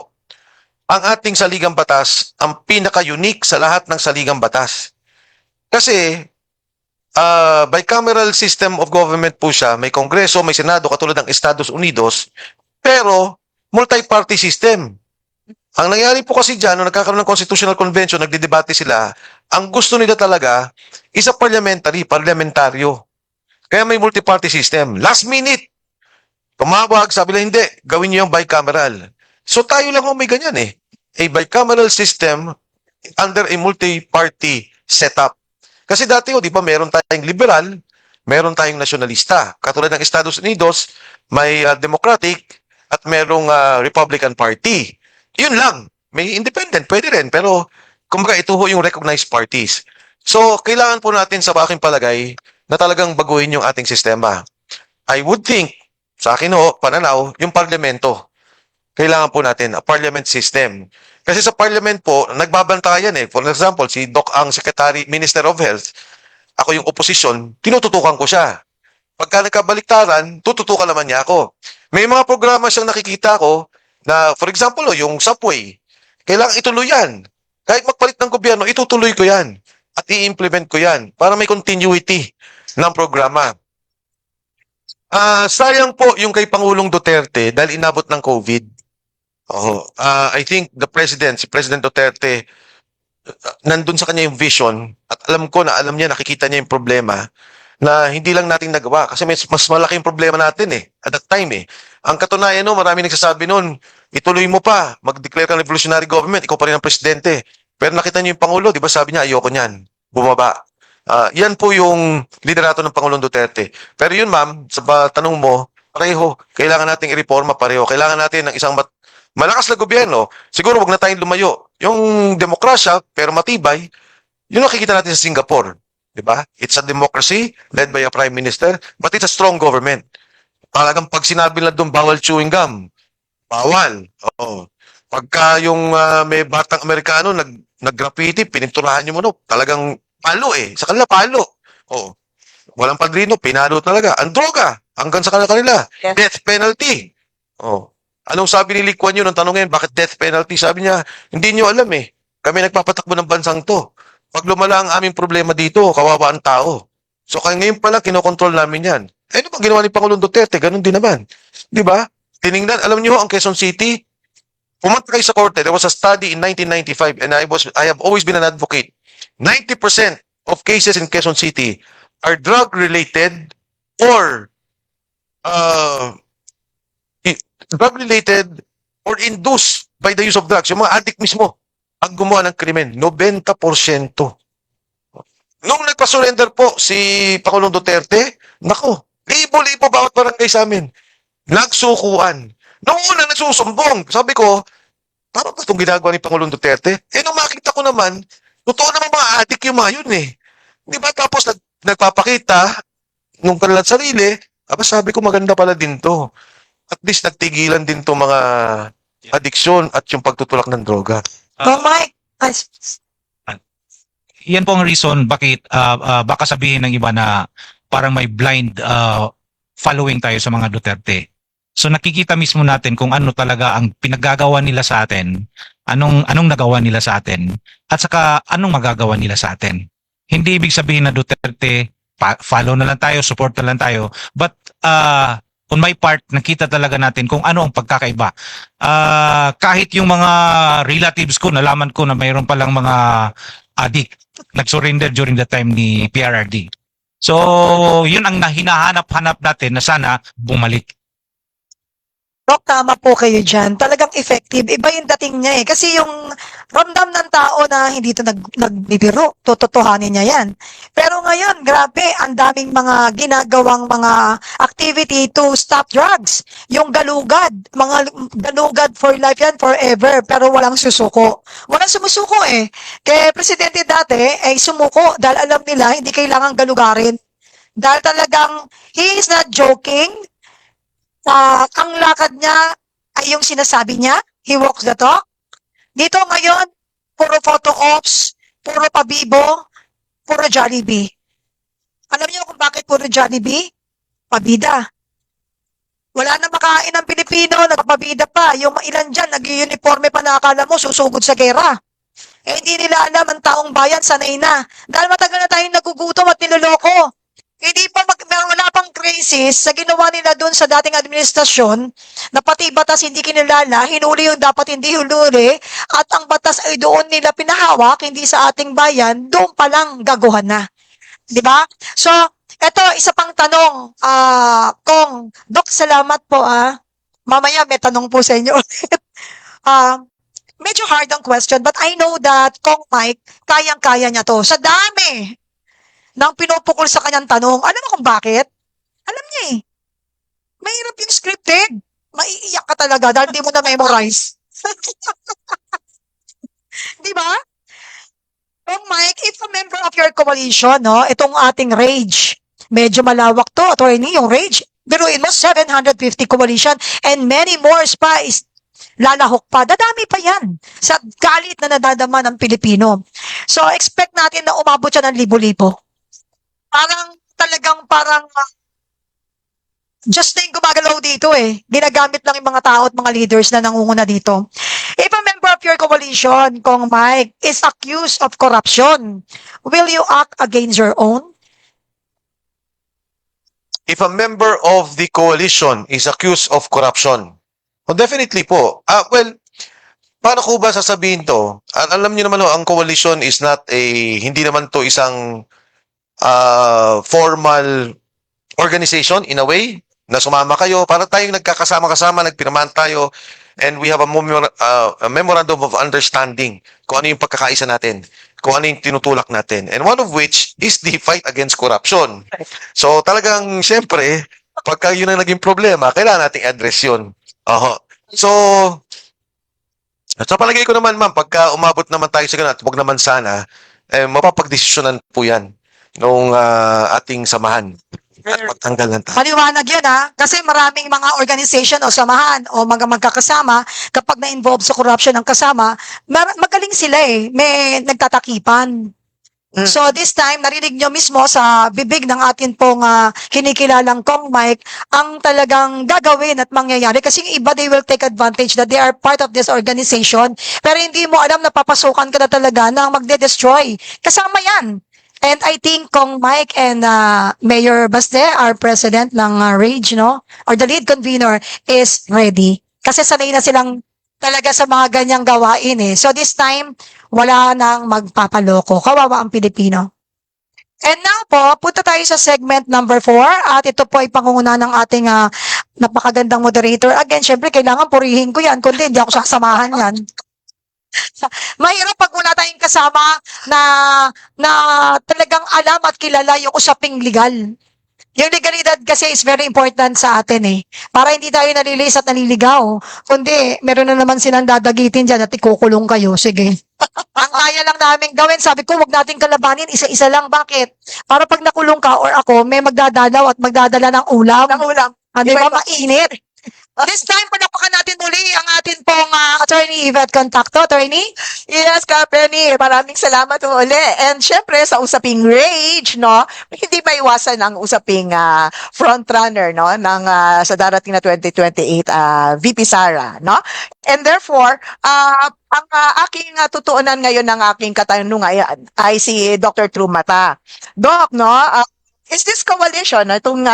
ang ating saligang batas, ang pinaka-unique sa lahat ng saligang batas. Kasi, bicameral system of government po siya, may kongreso, may senado, katulad ng Estados Unidos, pero multi-party system. Ang nangyari po kasi dyan, nung nagkakaroon ng constitutional convention, nagdidebate sila, ang gusto nila talaga, isa parlamentaryo. Kaya may multi-party system. Last minute, tumawag, sabi nila, hindi, gawin niyo yung bicameral. So tayo lang may ganyan eh. A bicameral system under a multi-party setup. Kasi dati, di ba, meron tayong liberal, meron tayong nasyonalista. Katulad ng Estados Unidos, may Democratic at merong Republican Party. Yun lang. May independent, pwede rin. Pero, kumbaga, ito ho yung recognized parties. So, kailangan po natin sa aking palagay na talagang baguhin yung ating sistema. I would think, sa akin ho, pananaw, yung parlamento. Kailangan po natin a parliament system. Kasi sa parliament po, nagbabantayan eh. For example, si Doc ang Secretary, Minister of Health, ako yung opposition, tinututukan ko siya. Pagka nagkabaliktaran, tututukan naman niya ako. May mga programa siyang nakikita ko na, for example, yung subway, kailangan ituloy yan. Kahit magpalit ng gobyerno, itutuloy ko yan. At i-implement ko yan para may continuity ng programa. Sayang po yung kay Pangulong Duterte dahil inabot ng COVID. I think the President, si President Duterte, nandun sa kanya yung vision at alam ko na alam niya, nakikita niya yung problema na hindi lang natin nagawa kasi mas malaki yung problema natin eh, at that time eh. Ang katunayan no, marami nagsasabi nun, ituloy mo pa, mag-declare kang revolutionary government, ikaw pa rin ang presidente. Pero nakita niyo yung Pangulo, di ba sabi niya, ayoko niyan, bumaba. Yan po yung liderato ng Pangulong Duterte. Pero yun ma'am, sa tanong mo, pareho, kailangan nating i-reforma pareho. Kailangan natin ng isang malakas na gobyerno. Siguro wag na tayong lumayo. Yung demokrasya, pero matibay, yun nakikita natin sa Singapore. Diba? It's a democracy led by a prime minister, but it's a strong government. Talagang pag sinabi na doon, bawal chewing gum, bawal. Oo. Pagka yung may batang Amerikano nag-graffiti, pininturahan nyo mo, no? Talagang palo eh. Sa kanila, palo. Oo. Walang padrino, pinalo talaga. Ang droga, hanggang sa kanila. Yes. Death penalty. Oh. Anong sabi ni Lee Kuan Yew nung tanongin, bakit death penalty? Sabi niya, hindi niyo alam eh. Kami nagpapatakbo ng bansang to. Pag lumala ang aming problema dito, kawawa ang tao. So kaya ngayon pala, kinokontrol namin yan. Eh, ano ba ginawa ni Pangulong Duterte? Ganun din naman. Di ba? Tiningnan, alam niyo ang Quezon City, pumunta kayo sa korte, there was a study in 1995 and I have always been an advocate. 90% of cases in Quezon City are drug-related or drug-related or induced by the use of drugs. Yung mga addict mismo ang gumawa ng krimen. 90%. Nung nagpa-surrender po si Pangulong Duterte, nako, libo-libo bawat barangay sa amin. Nagsukuan. Nung una nagsusumbong, sabi ko, tama ba itong ginagawa ni Pangulong Duterte? Eh, nung makita ko naman, totoo naman mga addict yung mga yun eh. Di ba? Tapos nagpapakita nung kanilang sarili, sabi ko maganda pala din to. At least nagtigilan din to mga addiction at yung pagtutulak ng droga. Mike, Yan po ang reason bakit baka sabihin ng iba na parang may blind following tayo sa mga Duterte. So nakikita mismo natin kung ano talaga ang pinaggagawa nila sa atin, anong nagawa nila sa atin, at saka anong magagawa nila sa atin. Hindi ibig sabihin na Duterte, follow na lang tayo, support na lang tayo, but on my part, nakita talaga natin kung ano ang pagkakaiba. Kahit yung mga relatives ko, nalaman ko na mayroon palang mga addict nag-surrender during the time ni PRRD. So, yun ang hinahanap-hanap natin na sana bumalik. Doc, tama po kayo dyan. Talagang effective. Iba yung dating niya eh. Kasi yung ramdam ng tao na hindi ito nagbibiro, totohanin niya yan. Pero ngayon, grabe, ang daming mga ginagawang mga activity to stop drugs. Yung galugad, mga galugad for life yan, forever, pero walang susuko. Walang sumusuko eh. Kaya presidente dati ay sumuko dahil alam nila hindi kailangan galugarin. Dahil talagang, he is not joking. Ang lakad niya ay yung sinasabi niya, he walks the talk. Dito ngayon, puro photo ops, puro pabibo, puro Jollibee. Alam niyo kung bakit puro Jollibee? Pabida. Wala na makain ng Pilipino, nagpapabida pa. Yung ilan dyan, nag-uniforme pa na akala mo, susugod sa gera. Eh, hindi nila alam ang taong bayan, sanay na. Dahil matagal na tayong nagugutom at niloloko. Hindi pa wala pang crisis sa ginawa nila doon sa dating administrasyon na pati batas hindi kinilala, hinuli yung dapat hindi hinuli, at ang batas ay doon nila pinahawak, hindi sa ating bayan, doon pa lang gaguhan na. Di ba? So, eto, isa pang tanong. Kong, Dok, salamat po Mamaya may tanong po sa inyo. Medyo hard ang question, but I know that Kong Mike, kayang-kaya niya to. Sa dami ng pinupukol sa kanyang tanong. Alam mo kung bakit? Alam niya eh. Mahirap yung scripted. Maiiyak ka talaga dahil hindi mo na memorize. Di ba? Kong Mike, if a member of your coalition, no, itong ating RAGE, medyo malawak to, attorney, yung RAGE, biruin mo, 750 coalition and many more pa is lalahok pa. Dadami pa yan sa galit na nadadama ng Pilipino. So, expect natin na umabot siya ng libo-libo. Parang just na yung gumagalaw dito eh. Ginagamit lang yung mga tao at mga leaders na nangunguna dito. If a member of your coalition, Kong Mike, is accused of corruption, will you act against your own? If a member of the coalition is accused of corruption, well, definitely po. Well, paano ko ba sasabihin to? Alam niyo naman ang coalition is not hindi naman to isang formal organization in a way na sumama kayo para tayong nagkakasama-kasama, nagpirmahan tayo, and we have a memorandum of understanding kung ano yung pagkakaisa natin, kung ano yung tinutulak natin, and one of which is the fight against corruption. So talagang siyempre, pagka yun ang naging problema, kailangan nating address yun. So, at sa palagay ko naman, ma'am, pagka umabot naman tayo sa ganun, at huwag naman sana, mapapagdesisyonan po yan nung ating samahan at pagtanggal ng tayo. Maliwanag yun kasi maraming mga organization o samahan o mga magkakasama, kapag na-involve sa corruption ng kasama, magaling sila eh, may nagtatakipan. So this time, narinig nyo mismo sa bibig ng atin pong kinikilalang Kong Mike ang talagang gagawin at mangyayari, kasi yung iba, they will take advantage that they are part of this organization, pero hindi mo alam na papasukan ka na talaga ng magde-destroy. Kasama yan. And I think Kong Mike and Mayor Baste, our president ng RAGE, no, or the lead convener, is ready. Kasi sanay na silang talaga sa mga ganyang gawain eh. So this time, wala nang magpapaloko. Kawawa ang Pilipino. And now po, punta tayo sa segment number 4 at ito po ay pangunguna ng ating napakagandang moderator. Again, syempre, kailangan purihin ko yan, kundi hindi ako sasamahan yan. Mahirap pag wala tayong kasama na talagang alam at kilala yung usaping legal. Yung legalidad kasi is very important sa atin eh. Para hindi tayo nalilis at naliligaw. Kundi, meron na naman silang dadagitin dyan at ikukulong kayo. Sige. Ang kaya lang namin gawin, sabi ko, wag natin kalabanin, isa-isa lang. Bakit? Para pag nakulong ka or ako, may magdadalaw at magdadala ng ulam. Ng ulam. Di ba mainit? This time, panapakan natin muli ang atin pong attorney Yvette Contacto. Attorney? Yes, Penny, maraming salamat uli. And syempre, sa usaping rage, no, hindi maiwasan ang usaping frontrunner, no, ng sa darating na 2028 VP Sara, no? And therefore, ang aking tutuunan ngayon ng aking katanungan ay si Dr. Trumata. Doc, no, is this coalition, itong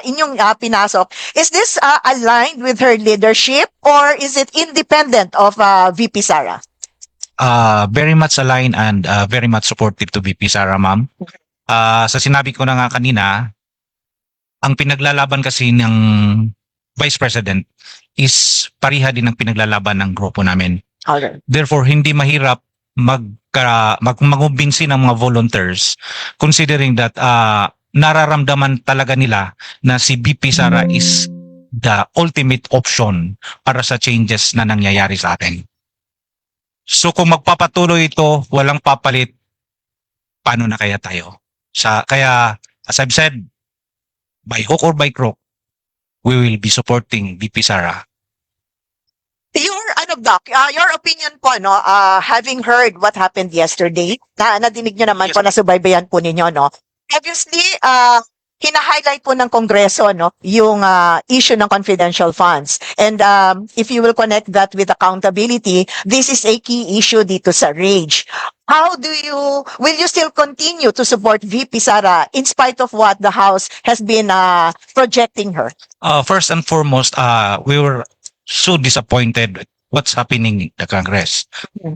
inyong pinasok, is this aligned with her leadership or is it independent of VP Sara? Very much aligned and very much supportive to VP Sara, ma'am. Sa sinabi ko na nga kanina, ang pinaglalaban kasi ng Vice President is pariha din ang pinaglalaban ng grupo namin. Okay. Therefore, hindi mahirap magumbinsi ng mga volunteers considering that nararamdaman talaga nila na si VP Sara is the ultimate option para sa changes na nangyayari sa atin. So kung magpapatuloy ito, walang papalit, paano na kaya tayo? Kaya, as I've said, by hook or by crook, we will be supporting VP Sara. Doc, your opinion po, no, having heard what happened yesterday, nadinig nyo naman Yes, po, nasubaybayan po ninyo, no, Obviously, hina-highlight po ng Kongreso, no, yung issue ng confidential funds. And if you will connect that with accountability, this is a key issue dito sa RAGE. Will you still continue to support VP Sara in spite of what the House has been projecting her? First and foremost, we were so disappointed with what's happening in the Congress.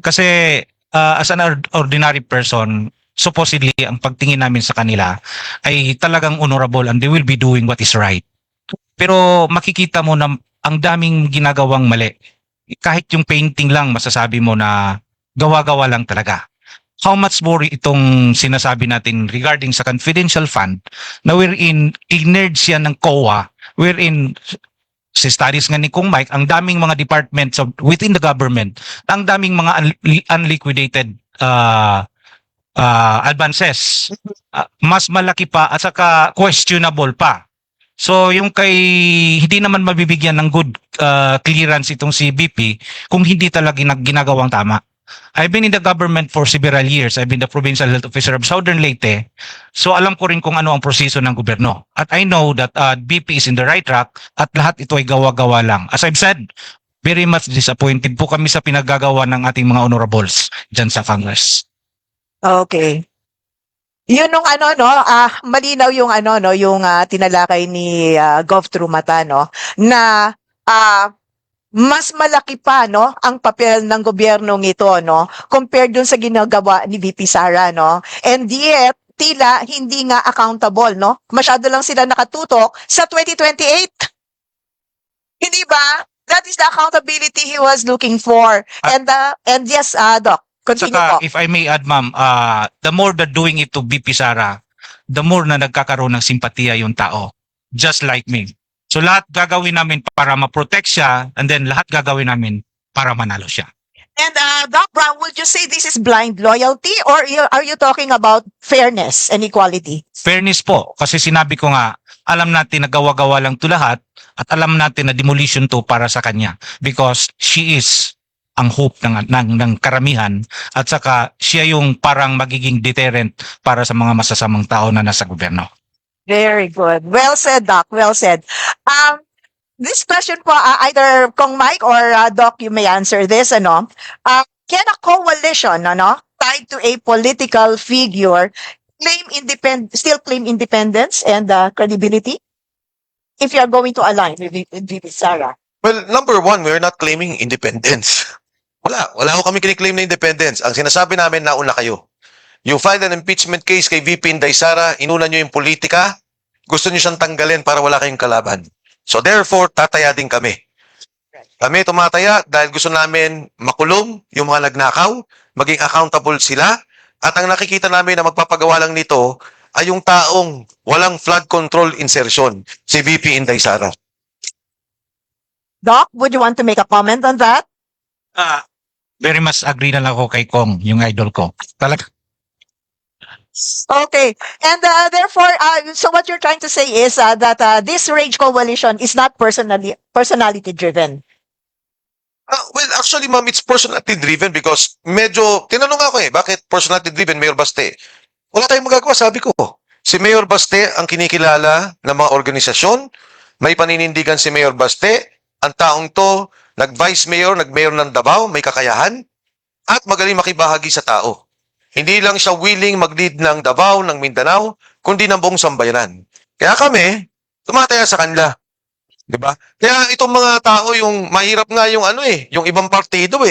Kasi as an ordinary person, supposedly ang pagtingin namin sa kanila ay talagang honorable and they will be doing what is right. Pero makikita mo na ang daming ginagawang mali. Kahit yung painting lang masasabi mo na gawa-gawa lang talaga. How much more itong sinasabi natin regarding sa confidential fund na wherein ignored siya ng COA, wherein si studies nga ni Kung Mike, ang daming mga departments within the government, ang daming mga unliquidated advances. Mas malaki pa at saka questionable pa. So yung kay hindi naman mabibigyan ng good clearance itong si BP kung hindi talaga ginagawang tama. I've been in the government for several years. I've been the provincial health officer of Southern Leyte. So alam ko rin kung ano ang proseso ng gobyerno. At I know that BP is in the right track at lahat ito ay gawa-gawa lang. As I've said, very much disappointed po kami sa pinagagawa ng ating mga honorables dyan sa Congress. Okay. Yun nung malinaw yung yung tinalakay ni Gov. Trumata, no, na mas malaki pa, no, ang papel ng gobyernong ito, no, compared dun sa ginagawa ni VP Sara, no. And yet, tila hindi nga accountable, no. Masyado lang sila nakatutok sa 2028. Hindi ba? That is the accountability he was looking for. And yes, Doc, continue Saka, po. if I may add, ma'am, the more they're doing it to BP Sara, the more na nagkakaroon ng simpatiya yung tao. Just like me. So lahat gagawin namin para ma-protect siya and then lahat gagawin namin para manalo siya. And Doc Brown, would you say this is blind loyalty or are you talking about fairness and equality? Fairness po, kasi sinabi ko nga, alam natin na gawa-gawa lang to lahat at alam natin na demolition to para sa kanya because she is ang hope ng karamihan at saka siya yung parang magiging deterrent para sa mga masasamang tao na nasa gobyerno. Very good. Well said, Doc. Well said. This question po, either Kong Mike or Doc, you may answer this, can a coalition, tied to a political figure still claim independence and credibility? If you are going to align with VP Sara. Well, number one, we're not claiming independence. Wala ko kami kiniklaim na independence. Ang sinasabi namin, nauna kayo. You filed an impeachment case kay VP Inday Sara, inuna nyo yung politika, gusto nyo siyang tanggalin para wala kayong kalaban. So therefore, tataya din kami. Kami tumataya dahil gusto namin makulong yung mga nagnakaw, maging accountable sila, at ang nakikita namin na magpapagawa lang nito ay yung taong walang flood control insertion, si VP Inday Sara. Doc, would you want to make a comment on that? Very much agree na lang ako kay Kong, yung idol ko. Talaga. Okay. And therefore, so what you're trying to say is that this Rage Coalition is not personality driven. Well, actually, ma'am, it's personality driven because medyo, tinanong ako bakit personality driven, Mayor Baste? Wala tayong magagawa, sabi ko. Si Mayor Baste ang kinikilala ng mga organisasyon, may paninindigan si Mayor Baste, ang taong to, nag-vice mayor, nag-mayor ng Davao, may kakayahan, at magaling makibahagi sa tao. Hindi lang siya willing mag-lead ng Davao, ng Mindanao, kundi ng buong sambayanan. Kaya kami, tumataya sa kanila. Diba? Kaya itong mga tao, yung mahirap nga yung yung ibang partido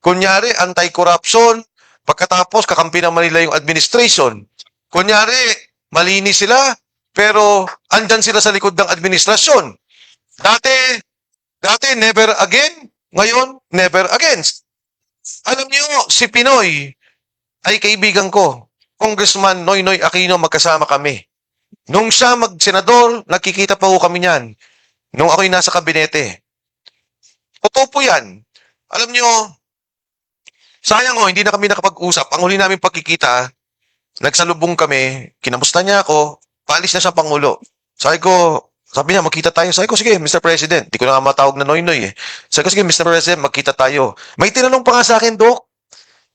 Kunyari, anti-corruption, pagkatapos kakampi naman nila yung administration. Kunyari, malinis sila, pero andyan sila sa likod ng administrasyon. Dati never again, ngayon never against. Alam niyo, si Pinoy ay kaibigan ko. Congressman Noynoy Aquino, magkasama kami. Nung siya mag-senador, nakikita pa ho kami niyan. Nung ako'y nasa kabinete. Totoo po yan. Alam niyo, sayang hindi na kami nakapag-usap. Ang huli namin pagkikita, nagsalubong kami, kinamusta niya ako, paalis na siya Pangulo. Sabi niya, magkita tayo. Sabi ko, sige, Mr. President. Di ko na nga matawag na Noynoy Sabi ko, sige, Mr. President, magkita tayo. May tinanong pa nga sa akin, Doc.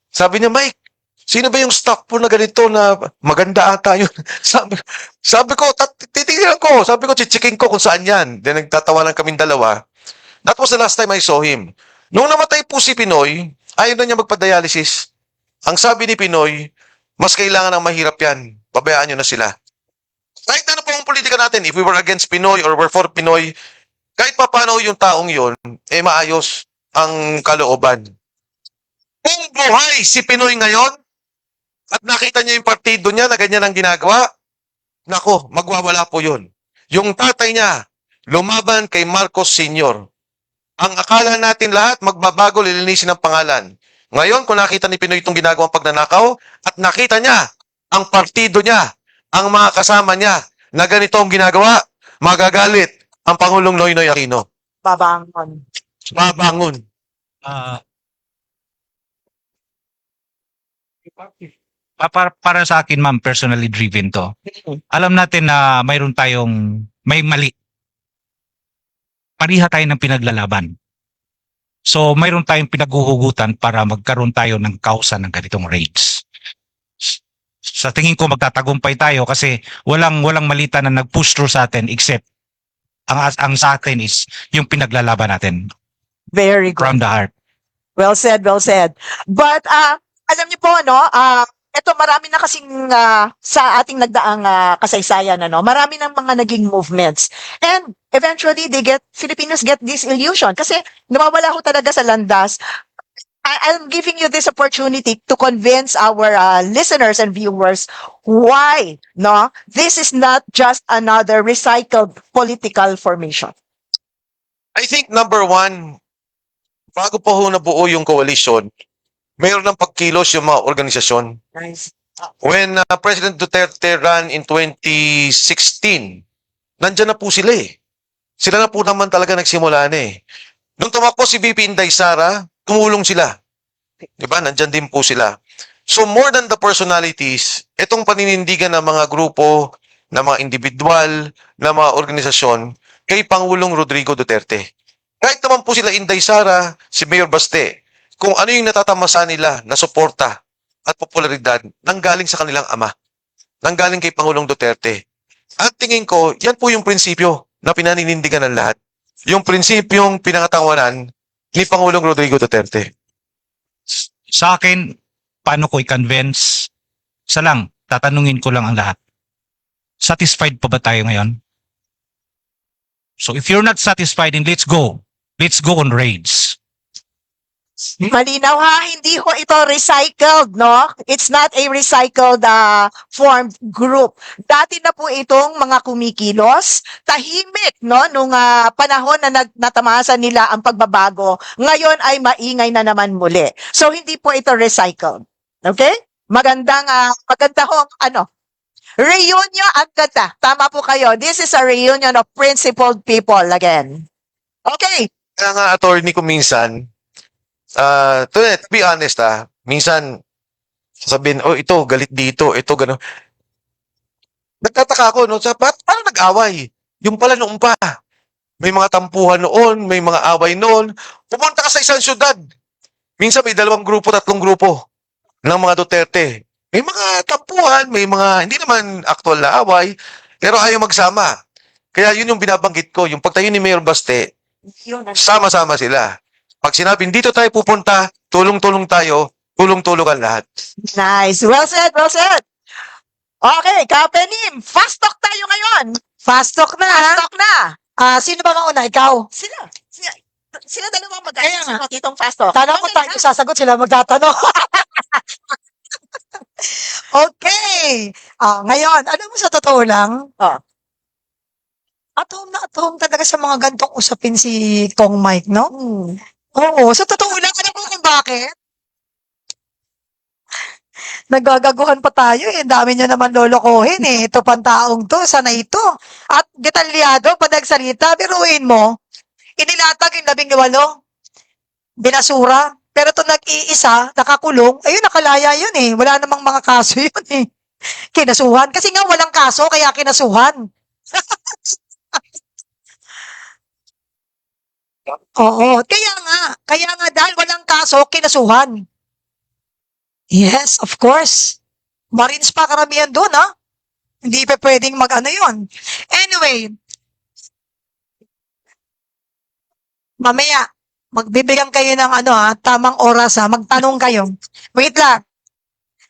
Sabi niya, Mike, Sino ba yung stock po na ganito na maganda ata yun? sabi ko, titignan ko. Sabi ko, chichikin ko kung saan yan. Then nagtatawanan kaming dalawa. That was the last time I saw him. Nung namatay po si Pinoy, ayaw na niya magpa-dialysis. Ang sabi ni Pinoy, mas kailangan ng mahirap yan. Pabayaan nyo na sila. Kahit ano po ang politika natin, if we were against Pinoy or were for Pinoy, kahit papano yung taong yon, maayos ang kalooban. Kung buhay si Pinoy ngayon, at nakita niya yung partido niya na ganyan ang ginagawa, nako, magwawala po yun. Yung tatay niya, lumaban kay Marcos Sr. Ang akala natin lahat, magbabago, lilinisin ang pangalan. Ngayon, kung nakita ni Pinoy itong ginagawang pagnanakaw, at nakita niya, ang partido niya, ang mga kasama niya, na ganito ang ginagawa, magagalit ang Pangulong Noynoy Aquino. Babangon. Mabangon. Ah, para sa akin, ma'am, personally driven to. Alam natin na may mali. Pariha tayo ng pinaglalaban. So, mayroon tayong pinaghuhugutan para magkaroon tayo ng kausa ng ganitong raids. Sa tingin ko magtatagumpay tayo kasi walang malita na nag-push through sa atin except ang sa atin is yung pinaglalaban natin Very good. from the heart. Well said, well said. But alam niyo po ito marami na kasing sa ating nagdaang kasaysayan marami ng mga naging movements. And eventually Filipinos get this illusion kasi nawawala ho talaga sa landas. I'm giving you this opportunity to convince our listeners and viewers why this is not just another recycled political formation. I think number one, bago pa ho nabuo yung coalition, mayroon ng pagkilos yung mga organisasyon. Nice. When President Duterte ran in 2016, nandyan na po sila eh. Sila na po naman talaga nagsimula na eh. Nung tumakbo si VP Inday Sara, tumulong sila. Diba? Nandyan din po sila. So more than the personalities, itong paninindigan ng mga grupo, ng mga individual, ng mga organisasyon, kay Pangulong Rodrigo Duterte. Kahit naman po sila Inday Sara, si Mayor Baste, kung ano yung natatamasa nila na suporta at popularidad nanggaling sa kanilang ama, nanggaling kay Pangulong Duterte. At tingin ko, yan po yung prinsipyo na pinaninindigan ng lahat. Yung prinsipyong pinangatawanan ni Pangulong Rodrigo Duterte. Sa akin, paano ko i-convince? Isa lang, tatanungin ko lang ang lahat. Satisfied pa ba tayo ngayon? So if you're not satisfied, then let's go. Let's go on raids. Malinaw ha, hindi ho ito recycled, It's not a recycled formed group. Dati na po itong mga kumikilos, tahimik, nung panahon na natamasa nila ang pagbabago, ngayon ay maingay na naman muli. So hindi po ito recycled. Okay? Maganda ho, reunion ang ganda. Tama po kayo. This is a reunion of principled people again. Okay. Kaya nga, attorney ko minsan, to be honest minsan, sasabihin, ito, galit dito, ito, gano'n. Nagtataka ako, paano nag-away? Yung pala noon pa. May mga tampuhan noon, may mga away noon. Pumunta ka sa isang syudad. Minsan may 2 grupo, 3 grupo ng mga Duterte. May mga tampuhan, may mga, hindi naman actual na away, pero ayaw magsama. Kaya yun yung binabanggit ko, yung pagtayo ni Mayor Baste, sama-sama sila. Pag sinabing dito tayo pupunta, tulong-tulong tayo, tulong-tulungan lahat. Nice. Well said, well said. Okay, Kapenim, fast talk tayo ngayon. Fast talk na. Fast talk na. Sino ba mauna? Ikaw? Sila dalawang Kaya nga. mag-aayos itong fast talk. Kala ko tayo sasagot, sila magtatanong. Okay. Ngayon, alam mo sa totoo lang, at home talaga sa mga gantong usapin si Kong Mike, no? Oo, sa totoo lang, alam mo kung bakit? Nagagaguhan pa tayo eh. Dami niya naman lolokohin eh. Ito pang taong to, sana ito. At detalyado, pag nagsalita, biruin mo, inilatag yung 18. Binasura. Pero ito nag-iisa, nakakulong, ayun, nakalaya yun eh. Wala namang mga kaso yun eh. Kinasuhan. Kasi nga walang kaso, kaya kinasuhan. Oo. Kaya nga dahil walang kaso, kinasuhan. Yes, of course. Marines pa karamihan doon, ha? Hindi pa pwedeng mag-ano yun. Anyway, mamaya, magbibigyan kayo ng tamang oras, ha? Magtanong kayo. Wait lang.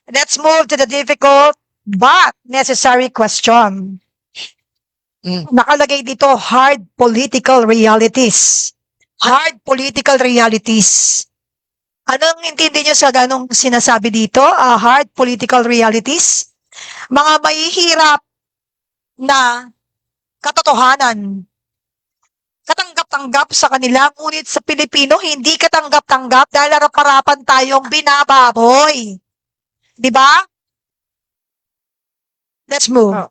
Let's move to the difficult but necessary question. Nakalagay dito, hard political realities. Hard political realities. Anong intindi nyo sa ganong sinasabi dito? Hard political realities? Mga mahihirap na katotohanan. Katanggap-tanggap sa kanila, ngunit sa Pilipino, hindi katanggap-tanggap dahil harap-harapan tayong binababoy. Di ba? Let's move. Oh.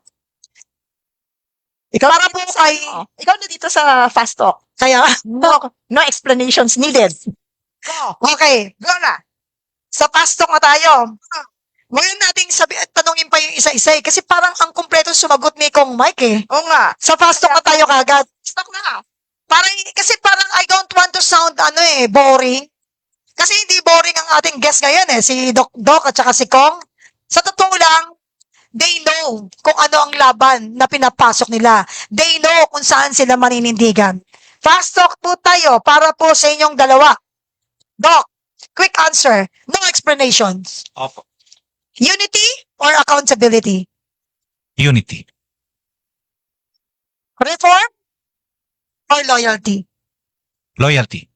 Ikaw para po ay, Ikaw na dito sa Fast Talk. kaya, No explanations needed. okay, go na. Sa pastok na tayo. Ngayon nating tanungin pa yung isa-isa kasi parang ang kumpleto sumagot ni Kong Mike eh. Oo nga. Sa pastok na tayo kagad. Stock na. Kasi parang I don't want to sound boring. Kasi hindi boring ang ating guest ngayon si Doc at saka si Kong. Sa totoo lang, they know kung ano ang laban na pinapasok nila. They know kung saan sila maninindigan. Fast talk po tayo para po sa inyong dalawa. Doc, quick answer. No explanations. Opo. Unity or accountability? Unity. Reform or loyalty? Loyalty.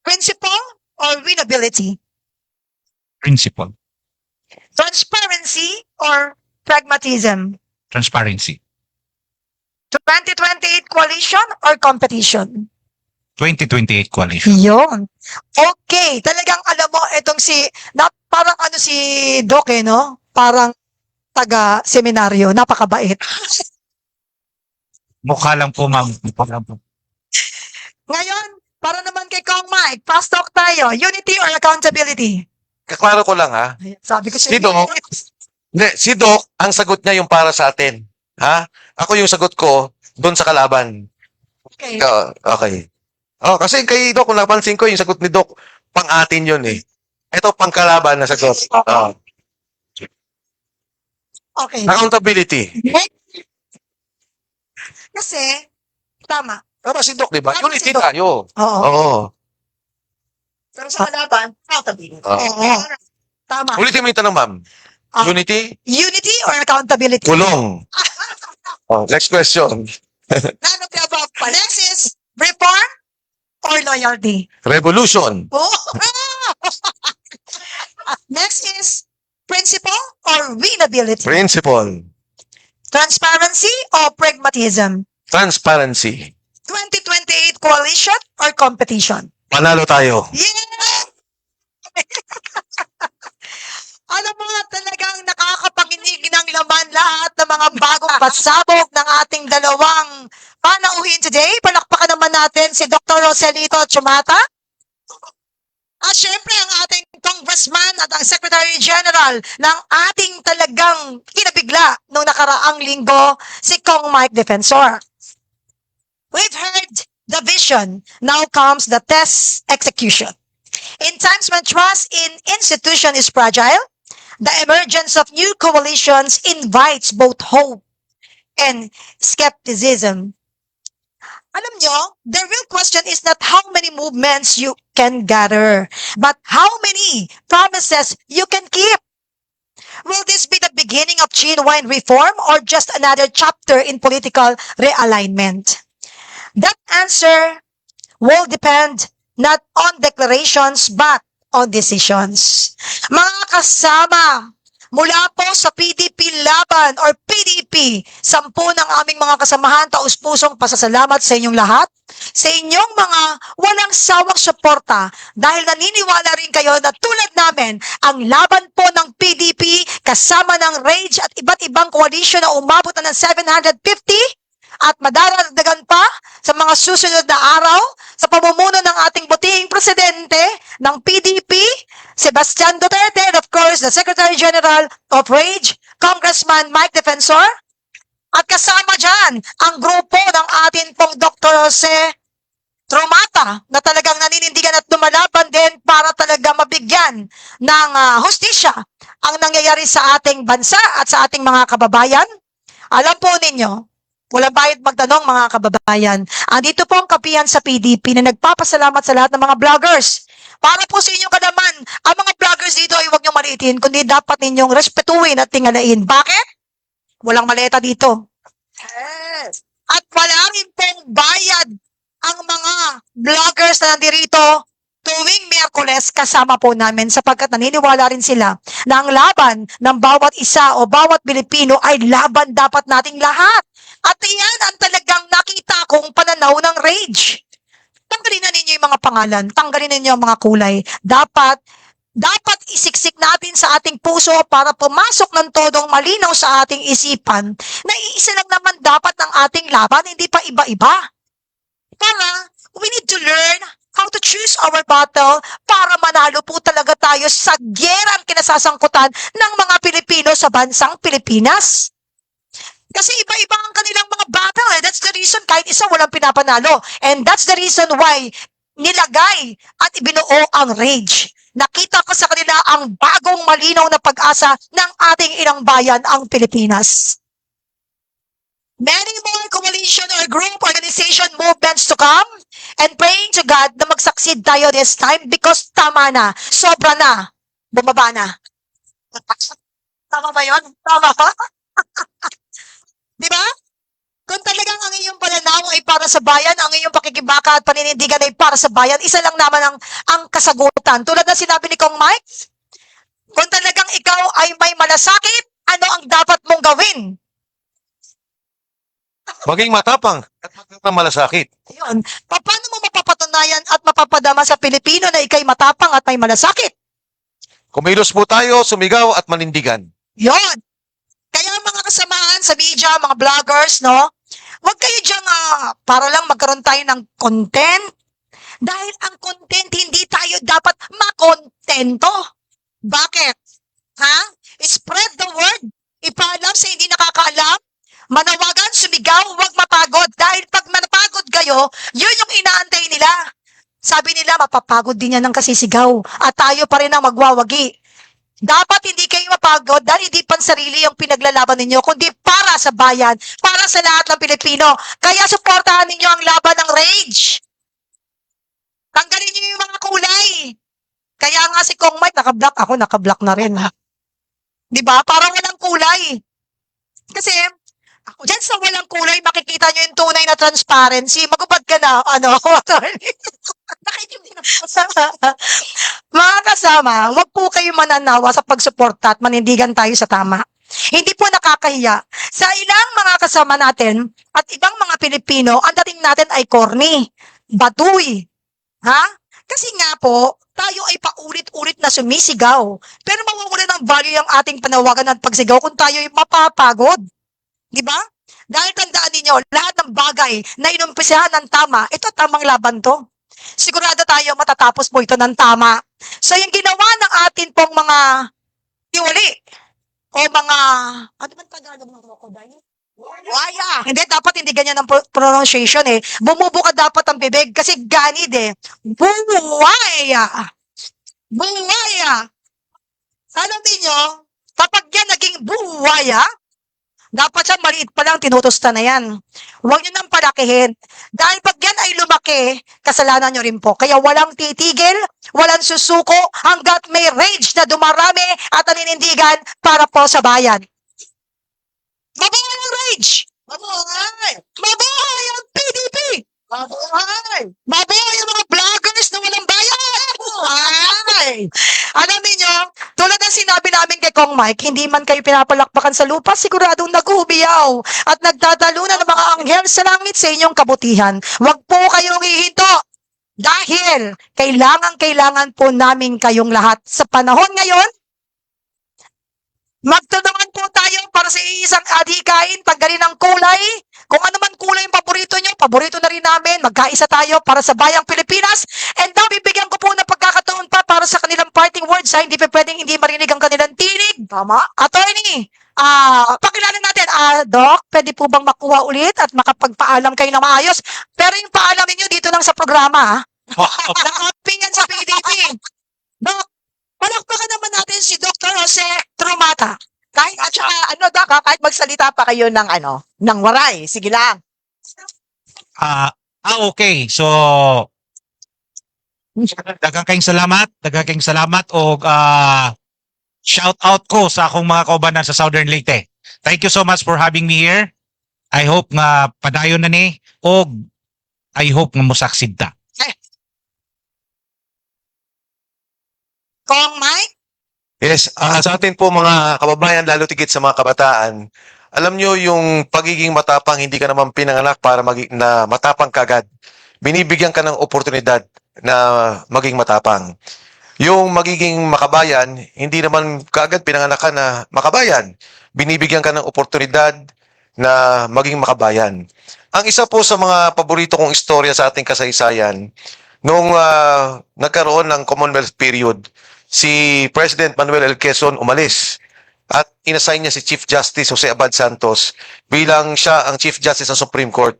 Principle or winnability? Principle. Transparency or pragmatism? Transparency. 2028 coalition or competition? 2028 coalition. Yun. Okay. Talagang alam mo, itong parang si Doc no? Parang taga-seminaryo. Napakabait. Mukha lang po, ma'am. Mukha lang po. Ngayon, para naman kay Kong Mike, fast talk tayo. Unity or accountability? Kaklaro ko lang ha. Ayan, sabi ko Si Doc, hindi, si Doc, ang sagot niya yung para sa atin. Ha? Ako yung sagot ko doon sa kalaban. Okay. Okay. Kasi kay Doc, kung napansin ko, yung sagot ni Doc, pang atin yun eh. Ito, pang kalaban na sagot. Okay. Accountability. Kasi, tama. Tama si Doc, di ba? Tama Unity si Doc. tayo. Oo. Oo. Pero sa kalaban, accountability. Oo. Tama. Ulitin mo yung tanong, ma'am. Ah. Unity, Unity or accountability? kulong. Next question. None of the above. Next is reform or loyalty? Revolution. Oh. Next is principle or winnability? Principle. Transparency or pragmatism? Transparency. 2028 coalition or competition? Panalo tayo. Yeah! Alam mo nga talagang nakakapanginig ng laman lahat ng mga bagong pasabog ng ating dalawang panauhin today. Palakpakan naman natin si Dr. Roselito Chumata. At syempre ang ating congressman at ang Secretary General ng ating talagang kinabigla noong nakaraang linggo, si Kong Mike Defensor. We've heard the vision, now comes the test execution. In times when trust in institution is fragile, the emergence of new coalitions invites both hope and skepticism. Alam nyo, the real question is not how many movements you can gather, but how many promises you can keep. Will this be the beginning of genuine reform or just another chapter in political realignment? That answer will depend not on declarations but on decisions. Mga kasama, mula po sa PDP Laban or PDP, 10 ng aming mga kasamahan, taus-pusong pasasalamat sa inyong lahat, sa inyong mga walang sawang suporta dahil naniniwala rin kayo na tulad namin, ang laban po ng PDP kasama ng RAGE at iba't ibang koalisyon na umabot na ng 750 at madaragdagan pa sa mga susunod na araw sa pamumuno ng ating butihing presidente ng PDP, Sebastian Duterte, and of course, the Secretary General of RAGE, Congressman Mike Defensor, at kasama dyan ang grupo ng atin pong Dr. Jose traumata na talagang naninindigan at lumalaban din para talaga mabigyan ng hustisya ang nangyayari sa ating bansa at sa ating mga kababayan. Alam po ninyo, walang bayad magtanong mga kababayan. Andito po ang kapihan sa PDP na nagpapasalamat sa lahat ng mga vloggers. Para po sa inyong kalaman, ang mga vloggers dito ay huwag niyong maliitin, kundi dapat ninyong respetuhin at tingalain. Bakit? Walang maleta dito. Yes. At wala rin pong bayad ang mga vloggers na nandirito tuwing Miyerkules kasama po namin sapagkat naniniwala rin sila na ang laban ng bawat isa o bawat Pilipino ay laban dapat nating lahat. At iyan ang talagang nakita kong pananaw ng rage. Tanggalin na ninyo yung mga pangalan, tanggalin ninyo yung mga kulay. Dapat isiksik natin sa ating puso para pumasok ng todong malinaw sa ating isipan na iisa lang naman dapat ng ating laban, hindi pa iba-iba. Para we need to learn how to choose our battle para manalo po talaga tayo sa gyerang kinasasangkutan ng mga Pilipino sa bansang Pilipinas. Kasi iba-iba ang kanilang mga battle. That's the reason kahit isa walang pinapanalo. And that's the reason why nilagay at ibinuo ang rage. Nakita ko sa kanila ang bagong malinaw na pag-asa ng ating inang bayan, ang Pilipinas. Many more coalition or group organization movements to come and praying to God na mag-succeed tayo this time because tama na, sobra na, bumaba na. Tama ba yun? Tama ba? Di ba? Kung talagang ang iyong pananaw ay para sa bayan, ang iyong pakikibaka at paninindigan ay para sa bayan, isa lang naman ang kasagutan. Tulad na sinabi ni Kong Mike, kung talagang ikaw ay may malasakit, ano ang dapat mong gawin? Maging matapang at maging malasakit. Yun. Paano mo mapapatunayan at mapapadama sa Pilipino na ikay matapang at may malasakit? Kumilos po tayo, sumigaw at manindigan. Yon. Kaya mga kasamaan sa media, mga vloggers, no? Huwag kayo dyan para lang magkaroon tayo ng content. Dahil ang content, hindi tayo dapat makontento. Bakit? Ha? Spread the word. Ipaalam sa hindi nakakaalam. Manawagan, sumigaw, huwag mapagod. Dahil pag mapagod kayo, yun yung inaantay nila. Sabi nila, mapapagod din yan ng kasisigaw. At tayo pa rin ang magwawagi. Dapat hindi kayo mapagod dahil hindi pansarili yung pinaglalaban ninyo, kundi para sa bayan, para sa lahat ng Pilipino. Kaya suportahan ninyo ang laban ng rage. Tanggalin niyo yung mga kulay. Kaya nga si Kong Mike, nakablock ako, nakablock na rin. Di ba? Parang walang kulay. Kasi, dyan sa walang kulay, makikita nyo yung tunay na transparency. Magubad ka na, Mga kasama, huwag po kayo mananawa sa pagsuporta at manindigan tayo sa tama. Hindi po nakakahiya. Sa ilang mga kasama natin at ibang mga Pilipino, ang dating natin ay corny, baduy. Ha? Kasi nga po, tayo ay paulit-ulit na sumisigaw. Pero mawawala ng value yung ating panawagan at pagsigaw kung tayo ay mapapagod. Di ba? Dahil tandaan ninyo, lahat ng bagay na inumpisahan ng tama, ito tamang laban to. Sigurado tayo matatapos po ito ng tama. So yung ginawa ng atin pong mga tiwali o mga, ano man Tagalog ng crocodile? Waya. Hindi, dapat hindi ganyan ang pronunciation eh. Bumubuka dapat ang bibig kasi ganid eh. Buwaya. Buwaya. Alam niyo, kapag yan naging buwaya, dapat siya maliit pa lang, tinutusta na yan. Huwag nyo nang palakihin. Dahil pag yan ay lumaki, kasalanan nyo rin po. Kaya walang titigil, walang susuko, hanggat may rage na dumarami at aninindigan para po sa bayan. Mabuhay ang rage! Mabuhay! Mabuhay ang PDP! Mabuhay! Mabuhay ang mga vloggers na walang bayan! Mabuhay! Alam niyo, tulad ng sinabi namin kay Kong Mike, hindi man kayo pinapalakpakan sa lupa, siguradong nag-uubiyaw at nagtatalunan ng mga anghel sa langit sa inyong kabutihan. Huwag po kayong hihinto dahil kailangan po namin kayong lahat. Sa panahon ngayon, magtulungan po tayo para sa isang adhikain, tanggalin ang kulay. Kung ano man kulay yung paborito nyo, paborito na rin namin. Magkaisa tayo para sa bayang Pilipinas. And now, bibigyan ko po ng pagkakataon pa para sa kanilang parting words. Hindi pa pwedeng hindi marinig ang kanilang tinig. Tama. Attorney, Pakilala natin, Doc, pwede po bang makuha ulit at makapagpaalam kayo ng maayos? Pero yung paalam ninyo dito lang sa programa, Opinion sa PDP. Doc, palakpakan naman natin si Dr. Jose Trumata. Kahit at saka, Doc, kahit magsalita pa kayo ng waray. Sige lang. Okay. So, daghang kayong salamat o shout out ko sa akong mga kaubanan sa Southern Leyte. Thank you so much for having me here. I hope nga padayon na ni o I hope nga musaksid ta. Kong Mike? Yes, sa atin po mga kababayan, lalo tigit sa mga kabataan, alam nyo yung pagiging matapang, hindi ka naman pinanganak para na matapang kagad. Binibigyan ka ng oportunidad na maging matapang. Yung magiging makabayan, hindi naman kagad pinanganak ka na makabayan. Binibigyan ka ng oportunidad na maging makabayan. Ang isa po sa mga paborito kong istorya sa ating kasaysayan, nung nagkaroon ng Commonwealth period, si President Manuel L. Quezon umalis at inassign niya si Chief Justice Jose Abad Santos bilang siya ang Chief Justice ng Supreme Court.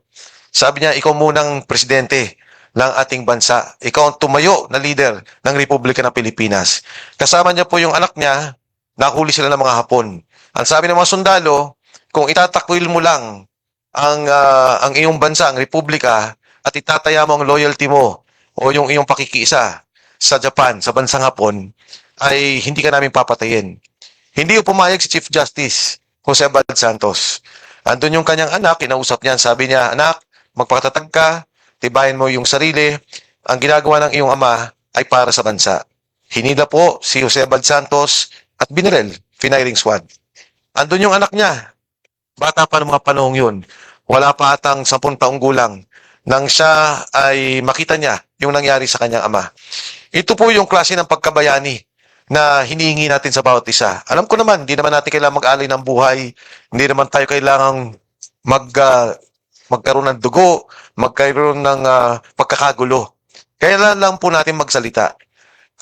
Sabi niya, ikaw munang presidente ng ating bansa. Ikaw ang tumayo na leader ng Republika ng Pilipinas. Kasama niya po yung anak niya, nahuli sila ng mga Hapon. Ang sabi ng mga sundalo, kung itatakwil mo lang ang iyong bansa, ang Republika, at itataya mo ang loyalty mo o yung iyong pakikiisa sa Japan, sa bansang Hapon, ay hindi ka namin papatayin. Hindi pumayag si Chief Justice Jose Abad Santos. Andun yung kanyang anak, kinausap niya, sabi niya, anak, magpakatatag ka, tibayan mo yung sarili, ang ginagawa ng iyong ama ay para sa bansa. Hinila po si Jose Abad Santos at binaril, firing squad. Andun yung anak niya, bata pa ng mga panahong yun, wala pa atang 10 taong gulang, nang siya ay makita niya yung nangyari sa kanyang ama. Ito po yung klase ng pagkabayani na hinihingi natin sa bawat isa. Alam ko naman, hindi naman natin kailangan mag-alay ng buhay, hindi naman tayo kailangang magkaroon ng dugo, magkaroon ng pagkakagulo. Kailangan lang po natin magsalita.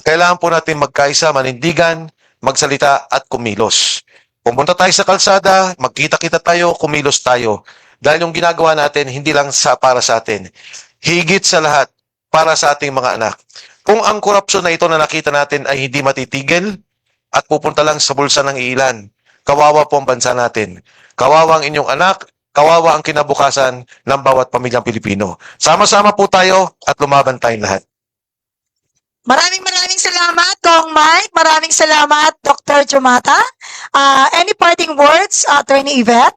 Kailangan po natin magkaisa, manindigan, magsalita at kumilos. Pumunta tayo sa kalsada, magkita-kita tayo, kumilos tayo. Dahil yung ginagawa natin, hindi lang para sa atin. Higit sa lahat, para sa ating mga anak. Kung ang korupsyon na ito na nakita natin ay hindi matitigil at pupunta lang sa bulsa ng ilan, kawawa po ang bansa natin. Kawawa ang inyong anak, kawawa ang kinabukasan ng bawat pamilyang Pilipino. Sama-sama po tayo at lumaban tayong lahat. Maraming salamat, Kong Mike. Maraming salamat, Dr. Trumata. Any parting words, Attorney Yvette?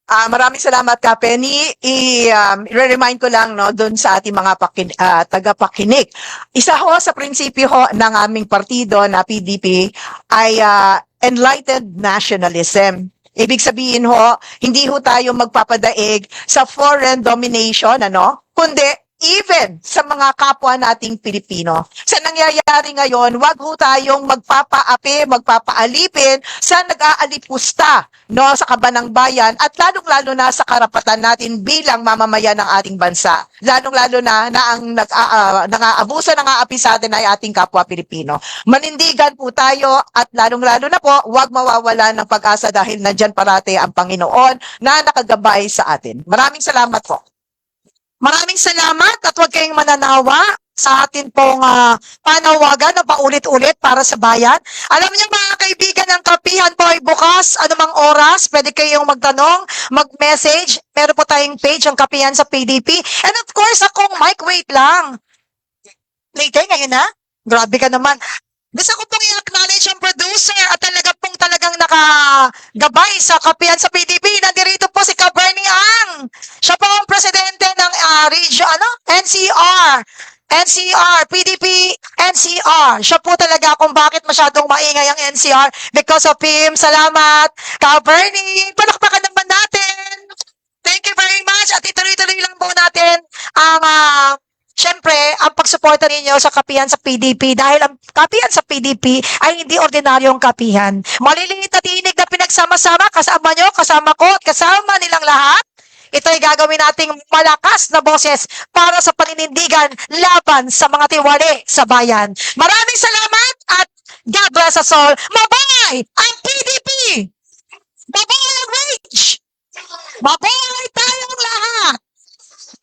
Maraming salamat ka, Penny. I-remind ko lang doon sa ating mga tagapakinig. Isa ho sa prinsipyo ho ng aming partido na PDP ay enlightened nationalism. Ibig sabihin ho, hindi ho tayo magpapadaig sa foreign domination, kundi even sa mga kapwa nating Pilipino. Sa nangyayari ngayon, wag ho tayong magpapaapi, magpapaalipin sa nag-aalipusta sa kabanang bayan at lalong-lalo na sa karapatan natin bilang mamamayan ng ating bansa. Lalong-lalo na ang nang-aabuso, nang-aapi sa atin ay ating kapwa Pilipino. Manindigan po tayo at lalong-lalo na po, wag mawawala ng pag-asa dahil nandyan parate ang Panginoon na nakagabay sa atin. Maraming salamat po. Maraming salamat at huwag kayong mananawa sa atin pong panawagan na paulit-ulit para sa bayan. Alam niyo mga kaibigan, ang kapihan po ay bukas anumang oras. Pwede kayong magtanong, mag-message. Meron po tayong page ang kapihan sa PDP. And of course, akong Mike, wait lang. Later, ngayon na? Grabe ka naman. Gusto ko pong i-acknowledge ang producer at talagang nakagabay sa kapihan sa PDP. Nandirito po si Bernie Ang. Siya po ang presidente ng NCR, PDP, NCR. Siya po talaga kung bakit masyadong maingay ang NCR. Because of him. Salamat. Bernie, palakpakan naman natin. Thank you very much. At ituloy-tuloy lang po natin ang siyempre, ang pagsuporta ninyo sa kapihan sa PDP dahil ang kapihan sa PDP ay hindi ordinaryong kapihan. Maliliit na tinig na pinagsama-sama, kasama nyo, kasama ko, at kasama nilang lahat. Ito ay gagawin nating malakas na boses para sa paninindigan laban sa mga tiwali sa bayan. Maraming salamat at God bless us all. Mabay ang PDP! Mabuhay ang wage! Mabuhay tayong lahat!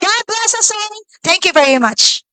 God bless us all. Thank you very much.